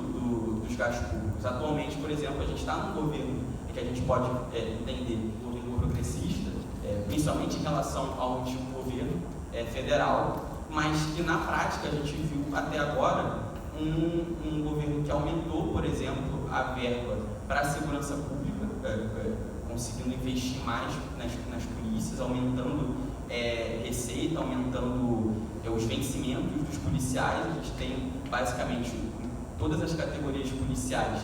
dos gastos públicos. Atualmente, por exemplo, a gente está num governo que a gente pode entender um governo progressista, principalmente em relação ao último governo federal, mas que na prática a gente viu até agora um governo que aumentou, por exemplo, a verba para a segurança pública, conseguindo investir mais nas polícias, aumentando receita, aumentando os vencimentos dos policiais. A gente tem basicamente todas as categorias policiais,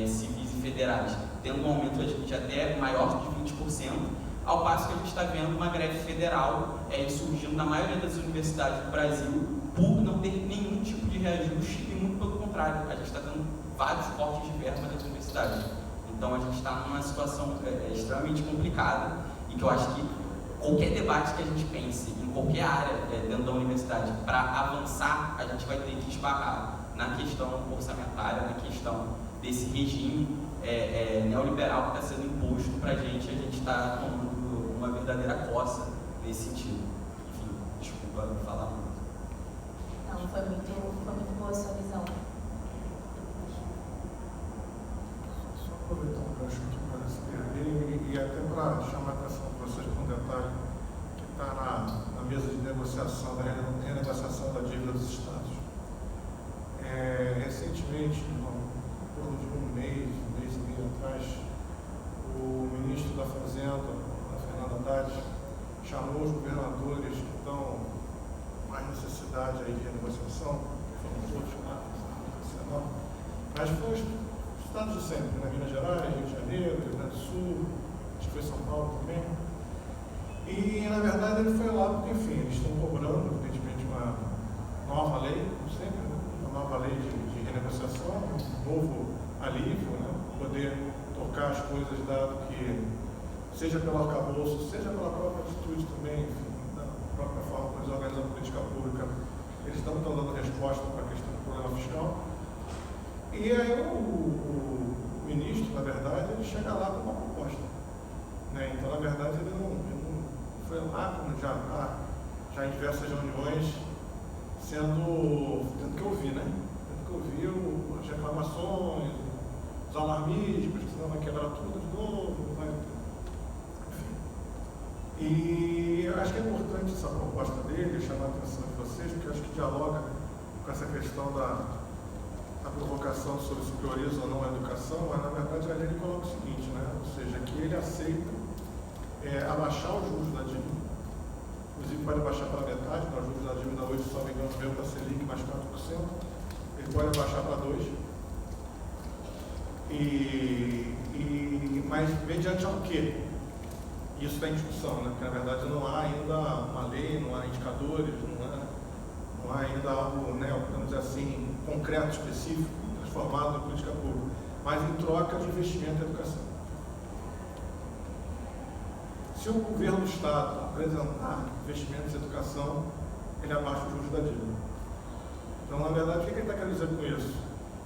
civis e federais, tendo um aumento de até maior de 20%. Ao passo que a gente está vendo uma greve federal surgindo na maioria das universidades do Brasil por não ter nenhum tipo de reajuste e muito pelo contrário, a gente está tendo vários cortes de verba nas universidades. Então a gente está numa situação extremamente complicada e que eu acho que qualquer debate que a gente pense em qualquer área dentro da universidade para avançar, a gente vai ter que esbarrar na questão orçamentária, na questão desse regime neoliberal que está sendo imposto para a gente está tomando uma verdadeira coça nesse sentido. Enfim, desculpa falar muito. Não, foi muito boa a sua visão. Só aproveitar um gancho aqui para se perder e até para chamar a atenção de vocês para um detalhe que está na mesa de negociação, da renegociação da dívida dos estados. Recentemente, em torno de um mês e meio atrás, o ministro da Fazenda, Fernando Haddad, chamou os governadores que estão mais necessidade aí de renegociação, foram todos lá, mas foi os estados de sempre, né? Minas Gerais, Rio de Janeiro, Rio Grande do Sul, acho que foi São Paulo também. E, na verdade, ele foi lá porque, enfim, eles estão cobrando, evidentemente, uma nova lei, como sempre, né? Uma nova lei de renegociação, um novo alívio, né? Poder tocar as coisas, dado que, seja pelo arcabouço, seja pela própria atitude também, enfim, da própria forma como eles organizam a política pública, eles estão dando resposta para a questão do problema fiscal. E aí o ministro, na verdade, ele chega lá com uma proposta. Né? Então, na verdade, ele não foi lá, como já em diversas reuniões, tendo que ouvir, né? Tendo que ouvir as reclamações, os alarmismos, que senão vai quebrar tudo de novo, vai... Enfim. E eu acho que é importante essa proposta dele, chamar a atenção de vocês, porque eu acho que dialoga com essa questão da provocação sobre se prioriza ou não a educação, mas na verdade ali ele coloca o seguinte, né? Ou seja, que ele aceita abaixar os juros da dívida, inclusive pode abaixar para metade, os juros da dívida hoje, se não me engano, veio para a Selic mais 4%, ele pode abaixar para 2%, mas mediante ao quê? Isso está em discussão, né? Porque na verdade não há ainda uma lei, não há indicadores, não há ainda algo, né, vamos dizer assim, concreto, específico, transformado em política pública, mas em troca de investimento em educação. Se o governo do Estado apresentar investimentos em educação, ele abaixa os juros da dívida. Então, na verdade, o que ele está querendo dizer com isso?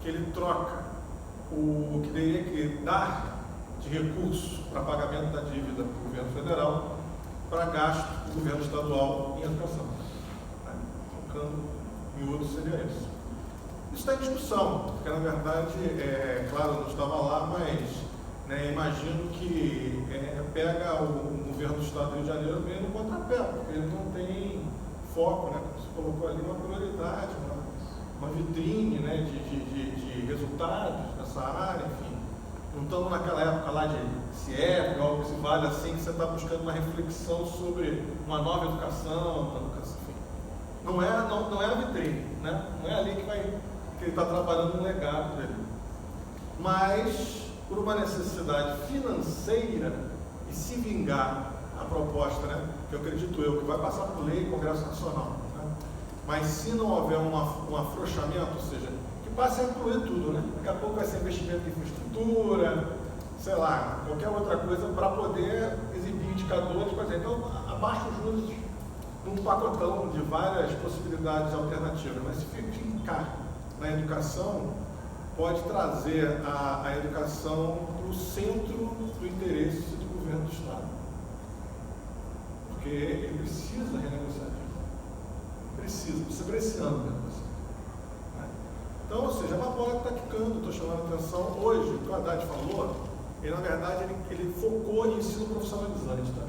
Que ele troca o que teria que dar de recurso para pagamento da dívida para o governo federal para gasto do governo estadual em educação. Né? Colocando em outro seria isso. Isso está em discussão, porque na verdade, claro, eu não estava lá, mas né, imagino que pega o governo do estado do Rio de Janeiro meio no contrapé, porque ele não tem foco, né? Você colocou ali uma prioridade, uma vitrine, né, de resultados nessa área, enfim. Não estamos naquela época lá de CIEP, algo que se vale assim, que você está buscando uma reflexão sobre uma nova educação, enfim. Não é a vitrine, né? Não é ali que ele está trabalhando um legado dele. Mas, por uma necessidade financeira e se vingar a proposta, né, que eu acredito que vai passar por lei e Congresso Nacional, né, mas se não houver um afrouxamento, ou seja, que passe a incluir tudo, né, daqui a pouco vai ser investimento em infraestrutura, sei lá, qualquer outra coisa para poder exibir indicadores, por exemplo, então, abaixa os juros num pacotão de várias possibilidades alternativas, mas se ficar na educação, pode trazer a educação para o centro do interesse do governo do Estado. Porque ele precisa renegociar isso. Precisa para esse ano renegociar. Né? Então, ou seja, é uma bola que está quicando, estou chamando a atenção. Hoje, o que o Haddad falou, ele, na verdade, ele focou em ensino profissionalizante. Tá?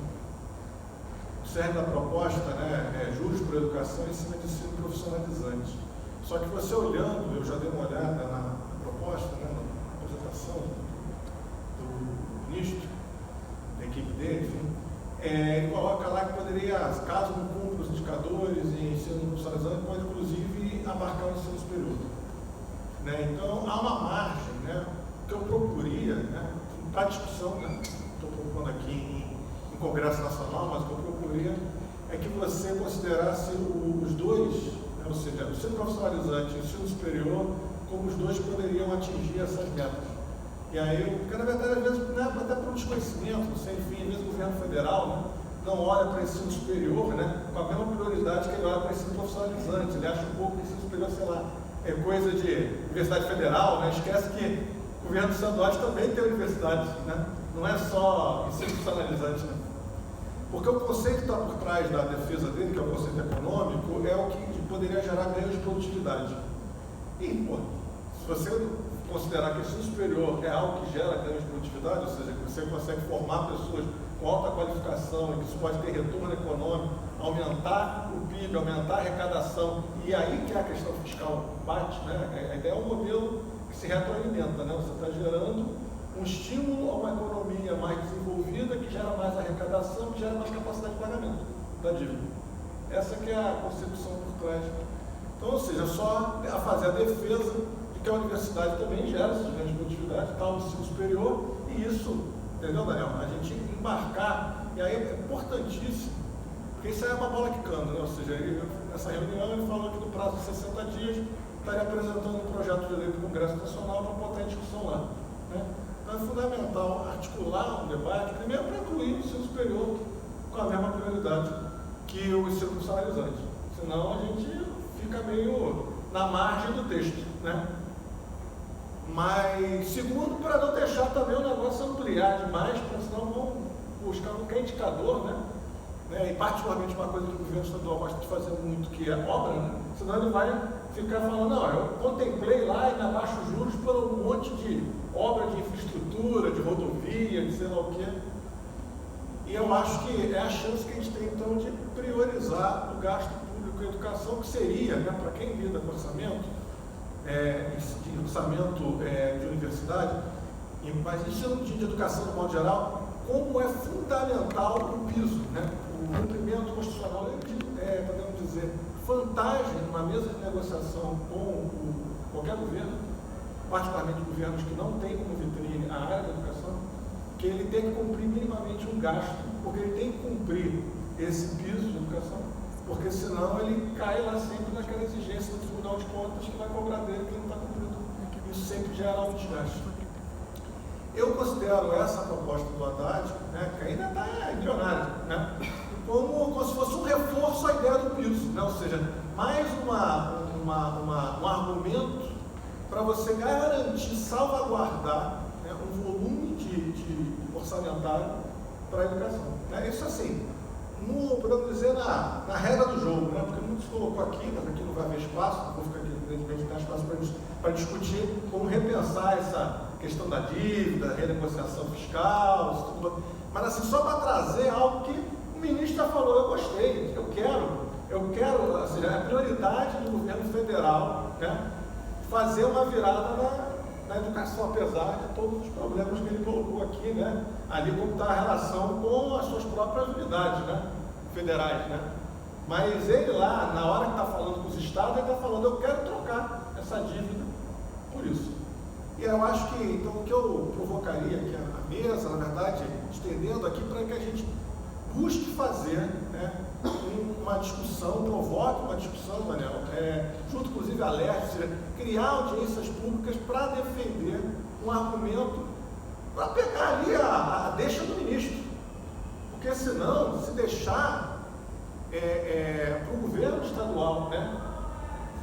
O cerne da proposta, né, é juros por educação em cima de ensino profissionalizante. Só que você olhando, eu já dei uma olhada na proposta, né, na apresentação do ministro, da equipe dele, enfim, ele coloca lá que poderia, caso não cumpra os indicadores em ensino profissionalizante, pode inclusive abarcar o ensino superior. Né? Então, há uma margem, né, que eu procuraria, né, para discussão, né, estou propondo aqui em Congresso Nacional, mas o que eu procuraria é que você considerasse os dois, né, ou seja, o ensino profissionalizante e o ensino superior, como os dois poderiam atingir essas metas. E aí, porque na verdade, às vezes, né, até por um desconhecimento, não sei, enfim, às vezes o governo federal, né, não olha para o ensino superior, né, com a mesma prioridade que ele olha para o ensino profissionalizante. Ele acha um pouco que o ensino superior, sei lá, é coisa de universidade federal, né, esquece que o governo do Sandoz também tem universidade, né, não é só ensino profissionalizante, né. Porque o conceito que está por trás da defesa dele, que é o conceito econômico, é o que poderia gerar ganhos de produtividade. E, pô, se você considerar que o ensino superior é algo que gera ganhos de produtividade, ou seja, que você consegue formar pessoas com alta qualificação e que isso pode ter retorno econômico, aumentar o PIB, aumentar a arrecadação, e aí que a questão fiscal bate, né? A ideia é um modelo que se retroalimenta, né? Você está gerando um estímulo a uma economia mais desenvolvida, que gera mais arrecadação, que gera mais capacidade de pagamento da dívida. Essa que é a concepção por trás. Então, ou seja, só a fazer a defesa de que a universidade também gera esses ganhos de produtividade, está no ensino superior, e isso, entendeu, Daniel? A gente embarcar, e aí é importantíssimo, porque isso aí é uma bola quicando, né? Ou seja, nessa reunião ele falou que no prazo de 60 dias estaria apresentando um projeto de lei do Congresso Nacional para botar em discussão lá. Né? Então é fundamental articular um debate, primeiro para incluir o ensino superior com a mesma prioridade que o ensino profissionalizante. Senão a gente fica meio na margem do texto, né? Mas, segundo, para não deixar também o negócio ampliar demais, porque senão vão buscar qualquer indicador, né? E particularmente uma coisa que o governo estadual gosta de fazer muito, que é obra, né? Senão ele vai ficar falando, não, eu contemplei lá e me abaixo os juros por um monte de obra de infraestrutura, de rodovia, de sei lá o quê. E eu acho que é a chance que a gente tem, então, de priorizar o gasto público em educação, que seria, né, para quem lida com orçamento, de orçamento de universidade, mas ensino de educação, de modo geral, como é fundamental o piso, né? O cumprimento constitucional, podemos dizer, vantagem numa mesa de negociação com qualquer governo, particularmente governos que não têm como vitrine a área da educação, que ele tem que cumprir minimamente um gasto, porque ele tem que cumprir esse piso de educação, porque senão ele cai lá sempre naquela exigência do Tribunal de Contas que vai cobrar dele que ele não está cumprindo. Isso sempre gera um desgaste. Eu considero essa proposta do Haddad, né, que ainda está embrionária, né, como se fosse um reforço à ideia do piso, né, ou seja, mais um argumento para você garantir, salvaguardar, né, um volume de orçamentário para a educação. Né. Isso assim, podemos dizer, na regra do jogo, né? Porque muito se colocou aqui, mas aqui não vai haver espaço, não vou ficar aqui, evidentemente, não tem espaço para discutir como repensar essa questão da dívida, renegociação fiscal, isso tudo. Mas assim, só para trazer algo que o ministro já falou, eu gostei, eu quero, assim, a prioridade do governo federal, né, fazer uma virada na educação, apesar de todos os problemas que ele colocou aqui, né, ali como está a relação com as suas próprias unidades, né, federais, né. Mas ele lá, na hora que está falando com os estados, ele está falando, eu quero trocar essa dívida por isso. E eu acho que, então, o que eu provocaria aqui a mesa, na verdade, estendendo aqui para que a gente busque fazer, né, uma discussão, provoque uma discussão, Daniel, junto inclusive a LERJ, ou seja, criar audiências públicas para defender um argumento, para pegar ali a deixa do ministro. Porque senão, se deixar para o governo estadual, né,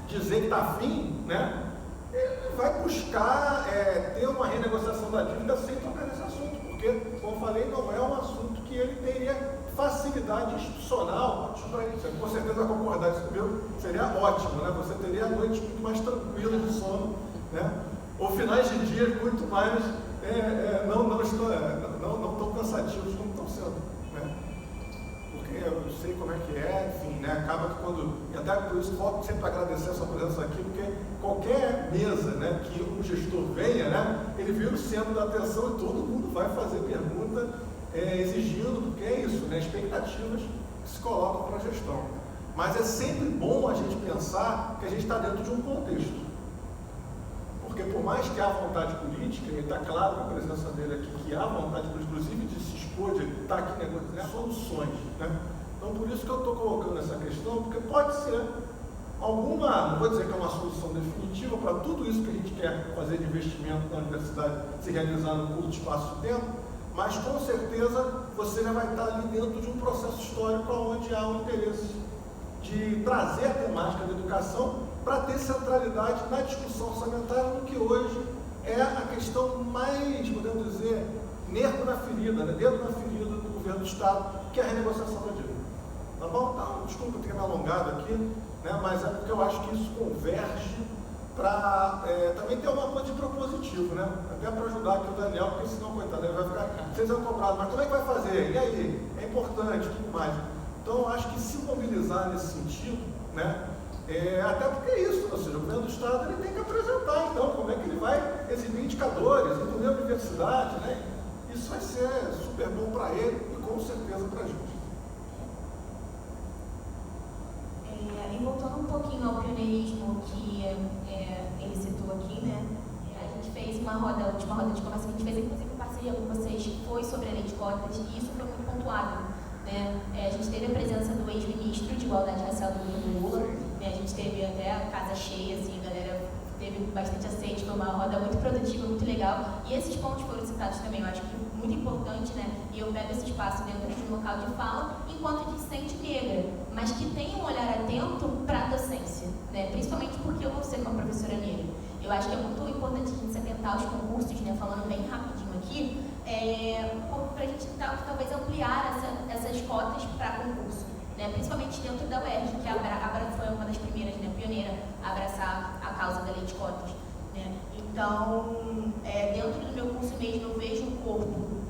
dizer que está afim, né, ele vai buscar ter uma renegociação da dívida sem tocar nesse assunto, porque, como eu falei, não é um assunto que ele teria facilidade institucional. Você com certeza vai concordar isso comigo, seria ótimo, né? Você teria noites muito mais tranquilas de sono, né? Ou finais de dia muito mais não tão cansativos como estão sendo, né? Porque eu sei como é que enfim, né? Acaba que e até por isso volto sempre a agradecer a sua presença aqui, porque qualquer mesa, né, que um gestor venha, né, ele vira o centro da atenção e todo mundo vai fazer pergunta exigindo, porque é isso, né, expectativas que se colocam para a gestão. Mas é sempre bom a gente pensar que a gente está dentro de um contexto. Porque por mais que há vontade política, e está claro com a presença dele aqui, que há vontade política, inclusive de se expor, de estar aqui negociando soluções, né? Então por isso que eu estou colocando essa questão, porque pode ser não vou dizer que é uma solução definitiva para tudo isso que a gente quer fazer de investimento na universidade se realizar num curto espaço de tempo, mas com certeza você já vai estar ali dentro de um processo histórico onde há um interesse de trazer a temática da educação para ter centralidade na discussão orçamentária, no que hoje é a questão mais, podemos dizer, nervo na ferida, né? Dedo na ferida do governo do Estado, que é a renegociação da dívida. Tá bom? Então, desculpa ter me alongado aqui, né? Mas é porque eu acho que isso converge para também ter uma coisa de propositivo, né? Até para ajudar aqui o Daniel, porque senão, coitado, ele vai ficar sendo cobrado. Mas como é que vai fazer? E aí? É importante, tudo mais. Então, eu acho que se mobilizar nesse sentido, né? Até porque é isso, ou seja, o governo do Estado ele tem que apresentar, então, como é que ele vai exibir indicadores, inclusive a universidade, né? Isso vai ser super bom para ele e com certeza para a gente. E voltando um pouquinho ao pioneirismo que ele citou aqui, né? A gente fez a última roda de conversa que a gente fez, inclusive em parceria com vocês, que foi sobre a lei de cotas, e isso foi muito pontuado, né? A gente teve a presença do ex-ministro de Igualdade Racial do governo Lula, né? A gente teve até a casa cheia, assim, a galera teve bastante aceite, foi uma roda muito produtiva, muito legal, e esses pontos foram citados também, eu acho que muito importante, né? E eu pego esse espaço dentro de um local de fala enquanto discente negra, mas que tem um olhar atento para a docência, né? Principalmente porque eu vou ser uma professora negra. Eu acho que é muito importante a gente se atentar aos concursos, né? Falando bem rapidinho aqui, para a gente talvez ampliar essas cotas para concurso, né? Principalmente dentro da UERJ, que a Abra foi uma das primeiras, né? Pioneira a abraçar a causa da lei de cotas, né? Então, dentro do meu curso mesmo, eu vejo um corpo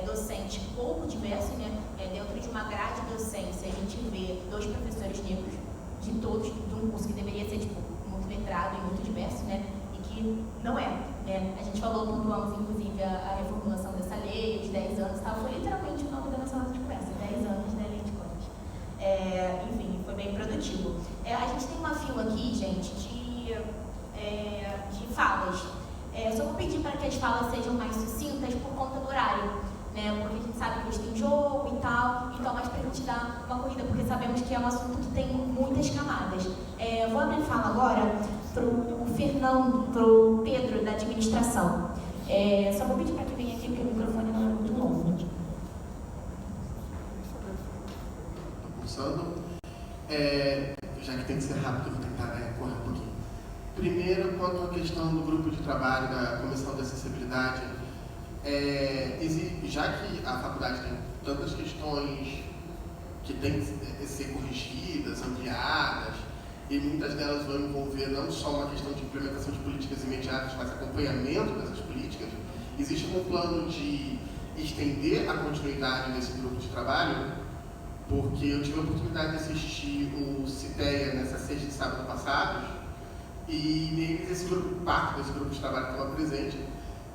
docente pouco diverso, né? Dentro de uma grade de docência, a gente vê 2 professores negros, de um curso que deveria ser muito letrado e muito diverso, né? E que não é, né? A gente pontuamos inclusive a reformulação dessa lei, os 10 anos e tal, foi literalmente o nome da nossa roda de conversa, 10 anos da lei de cotas. Enfim, foi bem produtivo. A gente tem uma fila aqui, gente, de falas. Só vou pedir para que as falas sejam mais sucintas por conta do horário, né? Porque a gente sabe que eles têm jogo e tal, então mais para a gente dar uma corrida, porque sabemos que é um assunto que tem muitas camadas. Vou abrir fala agora para o Pedro, da administração. Só vou pedir para que venha aqui, porque o microfone não é muito longo. Estou pulsando. Já que tem que ser rápido, eu vou tentar correr um pouquinho. Primeiro, quanto à questão do grupo de trabalho da Comissão de Acessibilidade, já que a faculdade tem tantas questões que que têm que ser corrigidas, ampliadas, e muitas delas vão envolver não só uma questão de implementação de políticas imediatas, mas acompanhamento dessas políticas. Existe um plano de estender a continuidade desse grupo de trabalho, porque eu tive a oportunidade de assistir o CITEA nessa sexta e sábado passados, e neles parte desse grupo de trabalho estava presente,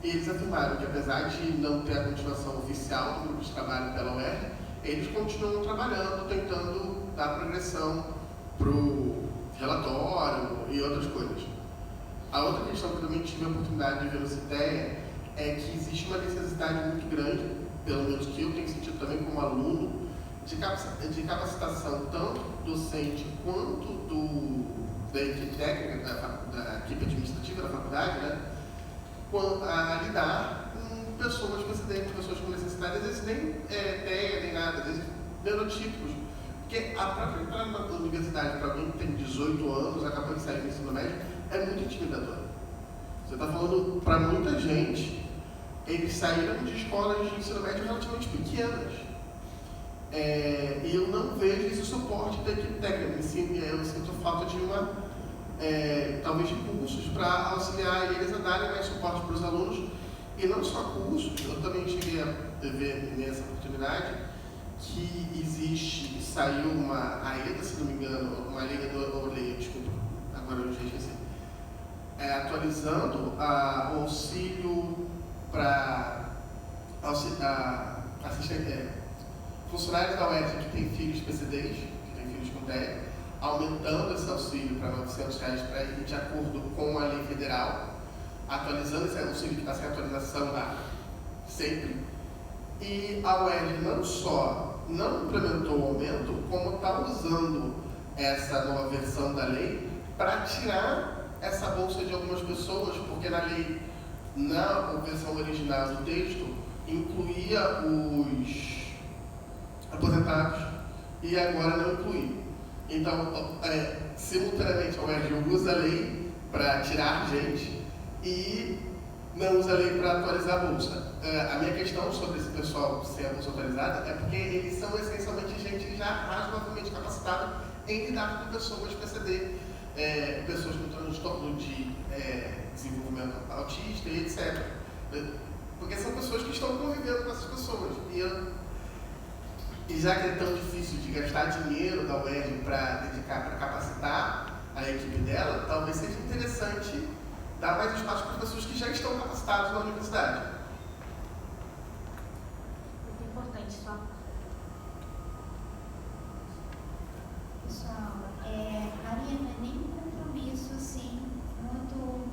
e eles afirmaram que, apesar de não ter a continuação oficial do grupo de trabalho pela UERJ, eles continuam trabalhando, tentando dar progressão para o relatório e outras coisas. A outra questão que eu também tive a oportunidade de ver no CITEA é que existe uma necessidade muito grande, pelo menos que eu tenho sentido também como aluno, de capacitação tanto docente quanto da equipe técnica, da equipe administrativa da faculdade, né, a lidar com pessoas com pessoas com necessidade, às vezes nem TEA, nem nada, às vezes neurotípicos. Porque a própria entrada na universidade para alguém que tem 18 anos, acabou de sair do ensino médio, é muito intimidador. Você está falando para muita gente, eles saíram de escolas de ensino médio relativamente pequenas. E eu não vejo esse suporte da equipe técnica. Eu sinto falta de talvez de cursos para auxiliar eles a darem mais suporte para os alunos. E não só cursos, eu também cheguei a ver nessa oportunidade que saiu uma AEDA, se não me engano, uma liga do Orleio, desculpa, agora eu já esqueci, atualizando o auxílio para funcionários da UERJ que têm filhos PCDs, que têm filhos com TEA, aumentando esse auxílio para R$900 para ir de acordo com a lei federal, atualizando esse auxílio que está sem atualização lá sempre. E a UERJ não só não implementou o aumento, como está usando essa nova versão da lei para tirar essa bolsa de algumas pessoas, porque na lei, na versão original do texto, incluía os aposentados e agora não inclui. Então, simultaneamente, a UERJ usa a lei para tirar gente e não usa a lei para atualizar a bolsa. A minha questão sobre esse pessoal sem a bolsa atualizada é porque eles são essencialmente gente já razoavelmente capacitada em lidar com pessoas PCD, pessoas com transtorno de desenvolvimento autista e etc. Porque são pessoas que estão convivendo com essas pessoas. E já que é tão difícil de gastar dinheiro da UERJ para dedicar, para capacitar a equipe dela, talvez seja interessante dar mais espaço para as pessoas que já estão capacitadas na universidade. Muito importante, só. Pessoal, Maria, não é nem um compromisso assim, muito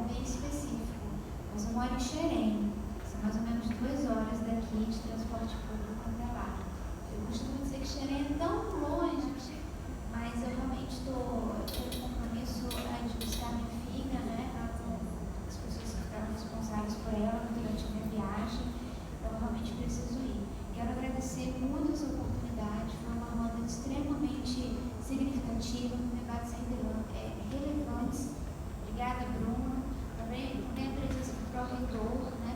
bem específico, mas eu moro em Xerém, são mais ou menos 2 horas daqui de transporte público até lá. Eu costumo dizer que Xerém é tão longe, mas eu realmente estou com compromisso de buscar minha filha, né? As pessoas que ficaram responsáveis por ela durante a minha viagem, então eu realmente preciso ir. Quero agradecer muito essa oportunidade, foi uma roda extremamente significativa, com debates relevantes. Obrigada, Bruna. Também a presença do pró-reitor, né,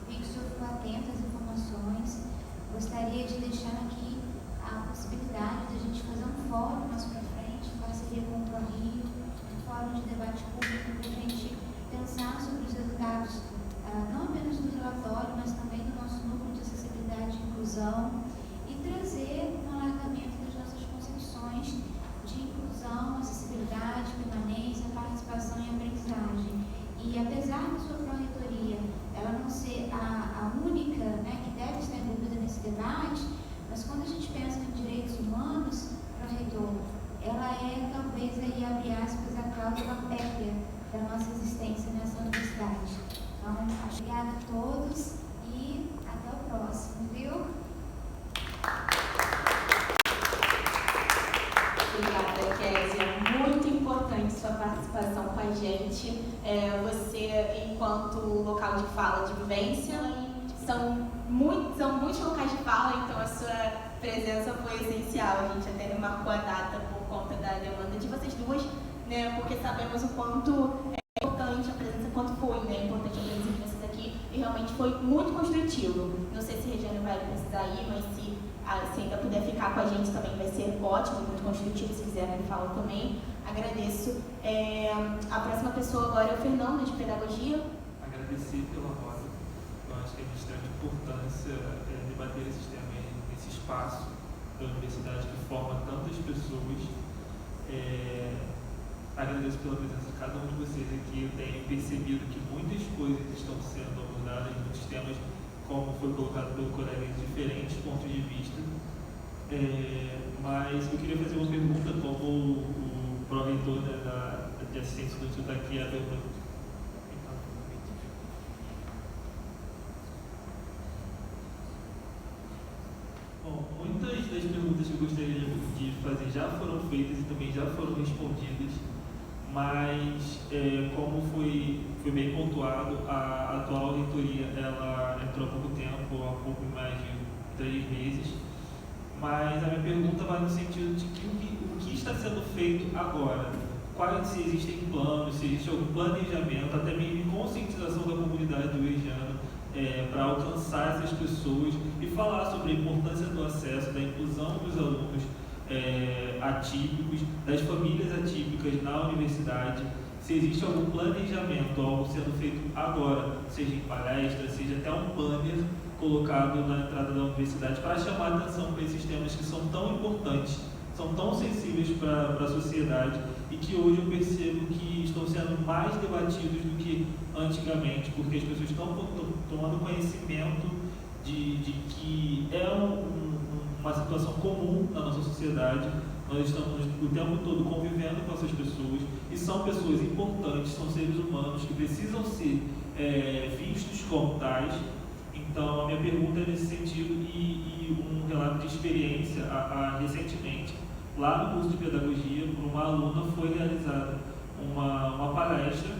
vi que o senhor ficou atento às informações. Gostaria de deixar aqui a possibilidade de a gente fazer um fórum mais para frente, em parceria com o ProRio, um fórum de debate público para a gente pensar sobre os resultados, não apenas do relatório, mas também do nosso núcleo de acessibilidade e inclusão, e trazer um alargamento das nossas concepções de inclusão, acessibilidade, permanência, participação e aprendizagem. E apesar da sua pró-reitoria ela não ser a única, né, que deve estar envolvida nesse debate, mas quando a gente pensa em direitos humanos, pró-reitor, ela é talvez aí, abre aspas, a cláusula pétrea da nossa existência nessa universidade. Então, obrigada a todos e até o próximo, viu? Obrigada, Kézia. Muito importante sua participação com a gente. Você, enquanto local de fala, de vivência, são muitos locais de fala, então a sua presença foi essencial. A gente até marcou a data por conta da demanda de vocês duas, né, porque sabemos o quanto é importante a presença, quanto foi, né, importante a presença de vocês aqui, e realmente foi muito construtivo. Não sei se a Regiane vai precisar ir, mas se ainda puder ficar com a gente também vai ser ótimo, muito construtivo, se quiserem falar também. Agradeço. A próxima pessoa agora é o Fernando, de Pedagogia. Agradecer pela roda. Eu acho que é de extrema importância debater esses temas nesse espaço da universidade que forma tantas pessoas. Agradeço pela presença de cada um de vocês aqui. Eu tenho percebido que muitas coisas estão sendo abordadas, muitos temas, como foi colocado pelo colega, de diferentes pontos de vista. Mas eu queria fazer uma pergunta, como o pró-reitor de assistência estudantil está aqui, a pergunta. Bom, muitas das perguntas que eu gostaria de fazer já foram feitas e também já foram respondidas, mas como foi bem pontuado, a atual reitoria ela entrou há pouco tempo, há pouco mais de 3 meses, mas a minha pergunta vai no sentido de que o que está sendo feito agora, se existem planos, se existe algum planejamento, até mesmo de conscientização da comunidade uergiana, para alcançar essas pessoas e falar sobre a importância do acesso, da inclusão dos alunos atípicos, das famílias atípicas na universidade, se existe algum planejamento, algo sendo feito agora, seja em palestra, seja até um banner colocado na entrada da universidade para chamar a atenção para esses temas que são tão importantes, são tão sensíveis para a sociedade e que hoje eu percebo que estão sendo mais debatidos do que antigamente, porque as pessoas estão tomando conhecimento de que é uma situação comum na nossa sociedade. Nós estamos o tempo todo convivendo com essas pessoas e são pessoas importantes, são seres humanos que precisam ser vistos como tais. Então, a minha pergunta é nesse sentido e um relato de experiência. Recentemente, lá no curso de Pedagogia, por uma aluna foi realizada uma palestra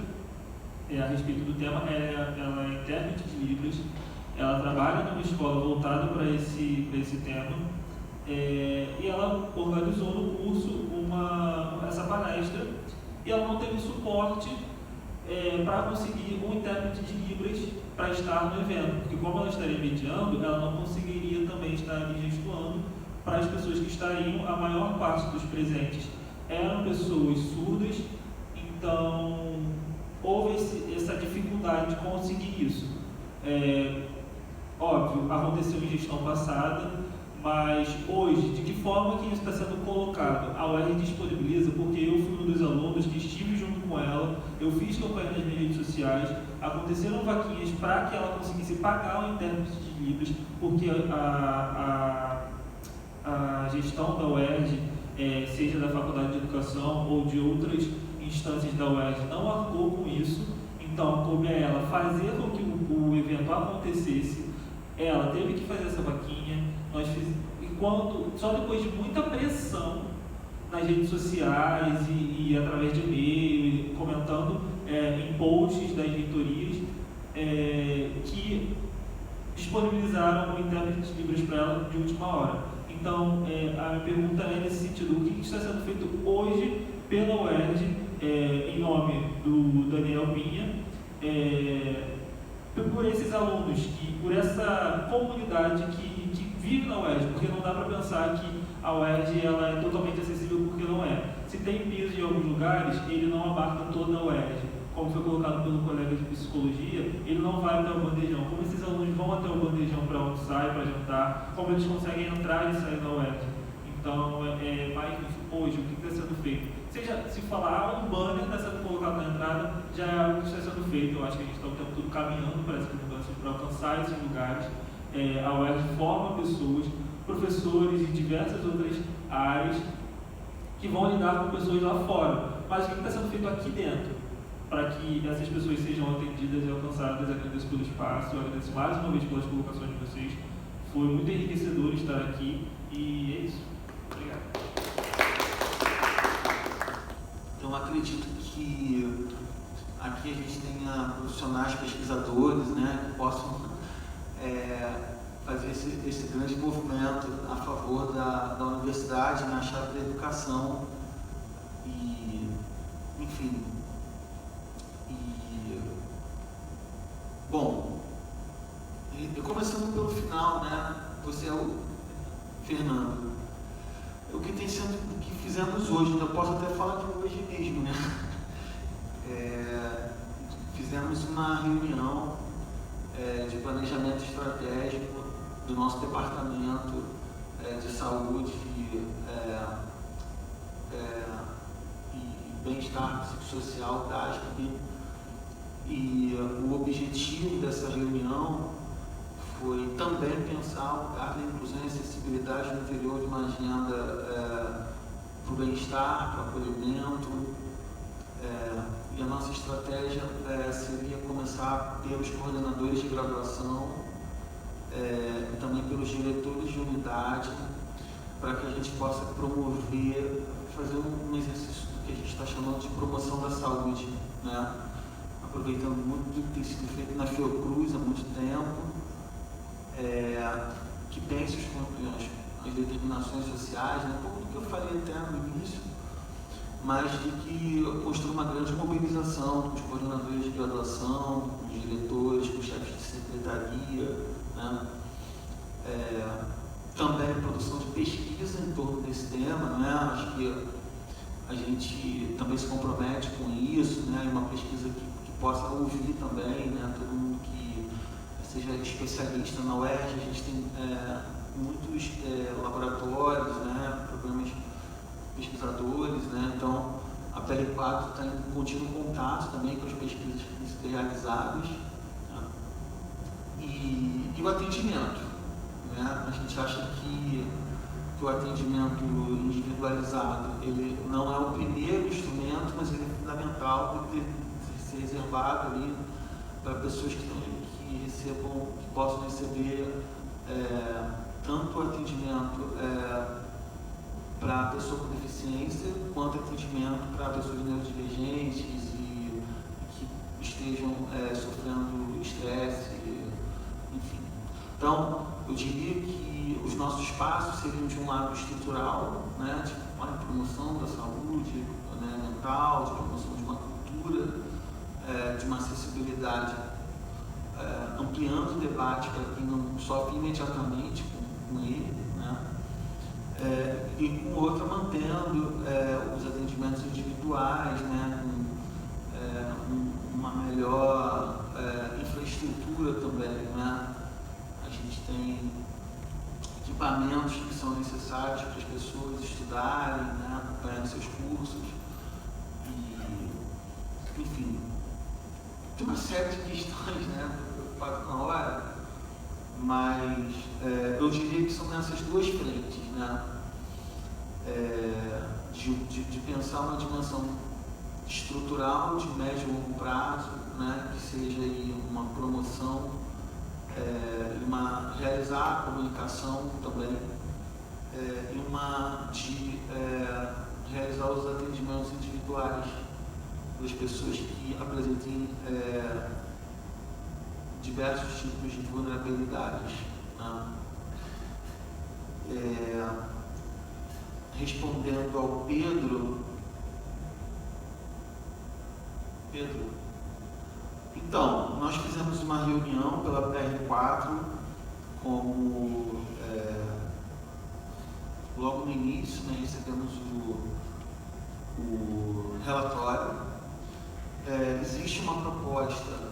a respeito do tema. Ela é intérprete de Libras, ela trabalha numa escola voltada para esse tema, e ela organizou no curso essa palestra e ela não teve suporte para conseguir um intérprete de Libras para estar no evento, porque como ela estaria mediando, ela não conseguiria também estar ali gestuando para as pessoas que estariam. A maior parte dos presentes eram pessoas surdas, então houve essa dificuldade de conseguir isso. Óbvio, aconteceu em gestão passada, mas hoje, de que forma que isso está sendo colocado? A UERJ disponibiliza, porque eu fui um dos alunos que estive junto com ela, eu fiz campanha nas minhas redes sociais, aconteceram vaquinhas para que ela conseguisse pagar o intérprete de Libras, porque a gestão da UERJ, seja da Faculdade de Educação ou de outras instâncias da UERJ, não arcou com isso. Então, coube a ela fazer com que o evento acontecesse. Ela teve que fazer essa vaquinha. Só depois de muita pressão nas redes sociais e através de e-mail, comentando em posts das reitorias, que disponibilizaram o intérprete de Libras para ela de última hora. Então, a minha pergunta é nesse sentido: o que está sendo feito hoje pela UERJ, em nome do Daniel Pinha, por esses alunos, por essa comunidade que vive na UERJ, porque não dá para pensar que a UERJ ela é totalmente acessível, porque não é. Se tem piso em alguns lugares, ele não abarca toda a UERJ. Como foi colocado pelo colega de psicologia, ele não vai até o bandejão. Como esses alunos vão até o bandejão para almoçar e para jantar, como eles conseguem entrar e sair da UERJ. Então, mais hoje, o que está sendo feito? Se falar um banner está sendo colocado na entrada, já é algo que está sendo feito. Eu acho que a gente está o tempo todo caminhando para essas mudanças, para alcançar esses lugares. A UERJ forma pessoas, professores de diversas outras áreas que vão lidar com pessoas lá fora. Mas o que está sendo feito aqui dentro para que essas pessoas sejam atendidas e alcançadas? Agradeço pelo espaço, eu agradeço mais uma vez pelas colocações de vocês. Foi muito enriquecedor estar aqui e é isso. Obrigado. Eu acredito que aqui a gente tenha profissionais, pesquisadores, né, que possam fazer esse grande movimento a favor da universidade na chave da educação e, enfim, bom, começando pelo final, né, você é o Fernando. o que tem sendo, o que fizemos hoje, eu posso até falar de hoje mesmo, né? Fizemos uma reunião de planejamento estratégico do nosso departamento de saúde e bem-estar psicossocial da ASP, e o objetivo dessa reunião foi também pensar o lugar da inclusão e acessibilidade no interior de uma agenda para o bem-estar, para o acolhimento, e a nossa estratégia seria começar pelos coordenadores de graduação e também pelos diretores de unidade, para que a gente possa promover, fazer um exercício do que a gente está chamando de promoção da saúde, né? Aproveitando muito do que tem sido feito na Fiocruz há muito tempo, que pense as determinações sociais, né? Um pouco do que eu falei até no início, mas de que construa uma grande mobilização com os coordenadores de graduação, com os diretores, com os chefes de secretaria, né? Também a produção de pesquisa em torno desse tema, né? Acho que a gente também se compromete com isso, né? Uma pesquisa que possa ouvir também, né? Todo mundo que seja especialista na UERJ. A gente tem muitos laboratórios, né? Programas pesquisadores, né? Então a PL4 está em contínuo contato também com as pesquisas que têm sido realizadas, né? E o atendimento, né? A gente acha que o atendimento individualizado ele não é o primeiro instrumento, mas ele é fundamental de ser reservado ali para pessoas que recebam, que possam receber tanto atendimento para a pessoa com deficiência, quanto atendimento para pessoas neurodivergentes e que estejam sofrendo estresse, enfim. Então, eu diria que os nossos passos seriam de um lado estrutural, né, de promoção da saúde, né, mental, de promoção de uma cultura, de uma acessibilidade, ampliando o debate para quem não sofre imediatamente com ele, né? E com outra mantendo os atendimentos individuais, né? Com uma melhor infraestrutura também, né? A gente tem equipamentos que são necessários para as pessoas estudarem, né? Acompanhando seus cursos, e, enfim, tem uma série de questões, né? Estou preocupado com a hora, mas eu diria que são nessas duas frentes, né? De pensar uma dimensão estrutural de médio e longo prazo, né? Que seja aí uma promoção, realizar a comunicação também, e uma de realizar os atendimentos individuais das pessoas que apresentem diversos tipos de vulnerabilidades, né? Respondendo ao Pedro, então, nós fizemos uma reunião pela PR4, como logo no início, né, recebemos o relatório. Existe uma proposta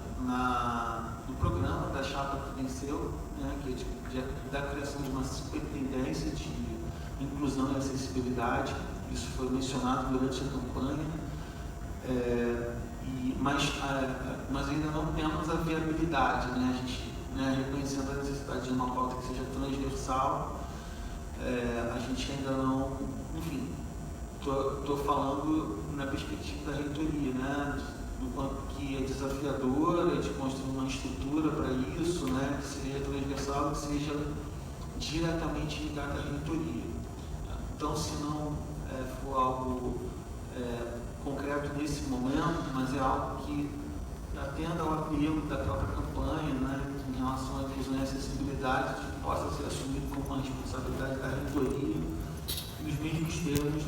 no programa da chapa que venceu, né, que é da criação de uma superintendência de inclusão e acessibilidade. Isso foi mencionado durante a campanha, mas ainda não temos a viabilidade, né? A gente, né, reconhecendo a necessidade de uma pauta que seja transversal, a gente ainda não, enfim, estou falando na perspectiva da reitoria, né, do quanto que é desafiadora de construir uma estrutura para isso, né, que seja transversal, que seja diretamente ligada à reitoria. Então, se não for algo concreto nesse momento, mas é algo que atenda ao apelo da própria campanha, né, em relação à inclusão e acessibilidade, que possa ser assumido como uma responsabilidade da reitoria, nos mesmos termos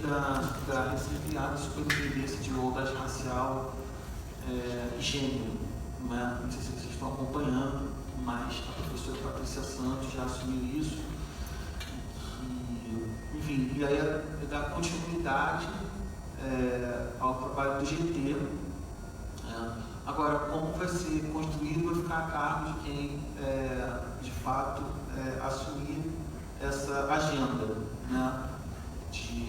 da recém-criada Superintendência de Igualdade Racial e Gênero. Né? Não sei se vocês estão acompanhando, mas a professora Patrícia Santos já assumiu isso. Enfim, e aí é dar continuidade ao trabalho do GT. Agora, como vai ser construído vai ficar a cargo de quem, de fato, assumir essa agenda. Né?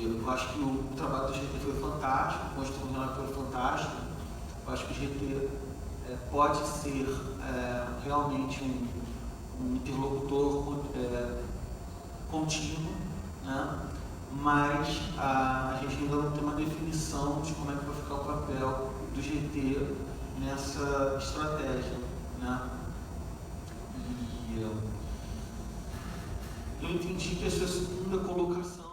Eu acho que o trabalho do GT foi fantástico, construiu um relatório fantástico. Eu acho que o GT pode ser realmente um interlocutor contínuo, né? Mas a gente ainda não tem uma definição de como é que vai ficar o papel do GT nessa estratégia, né? E eu entendi que essa é a segunda colocação.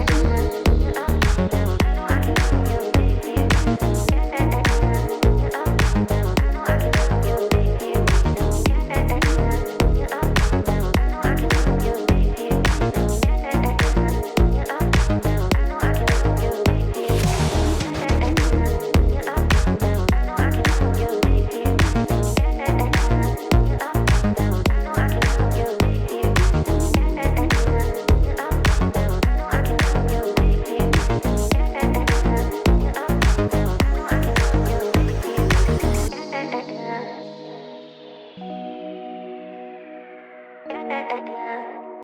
You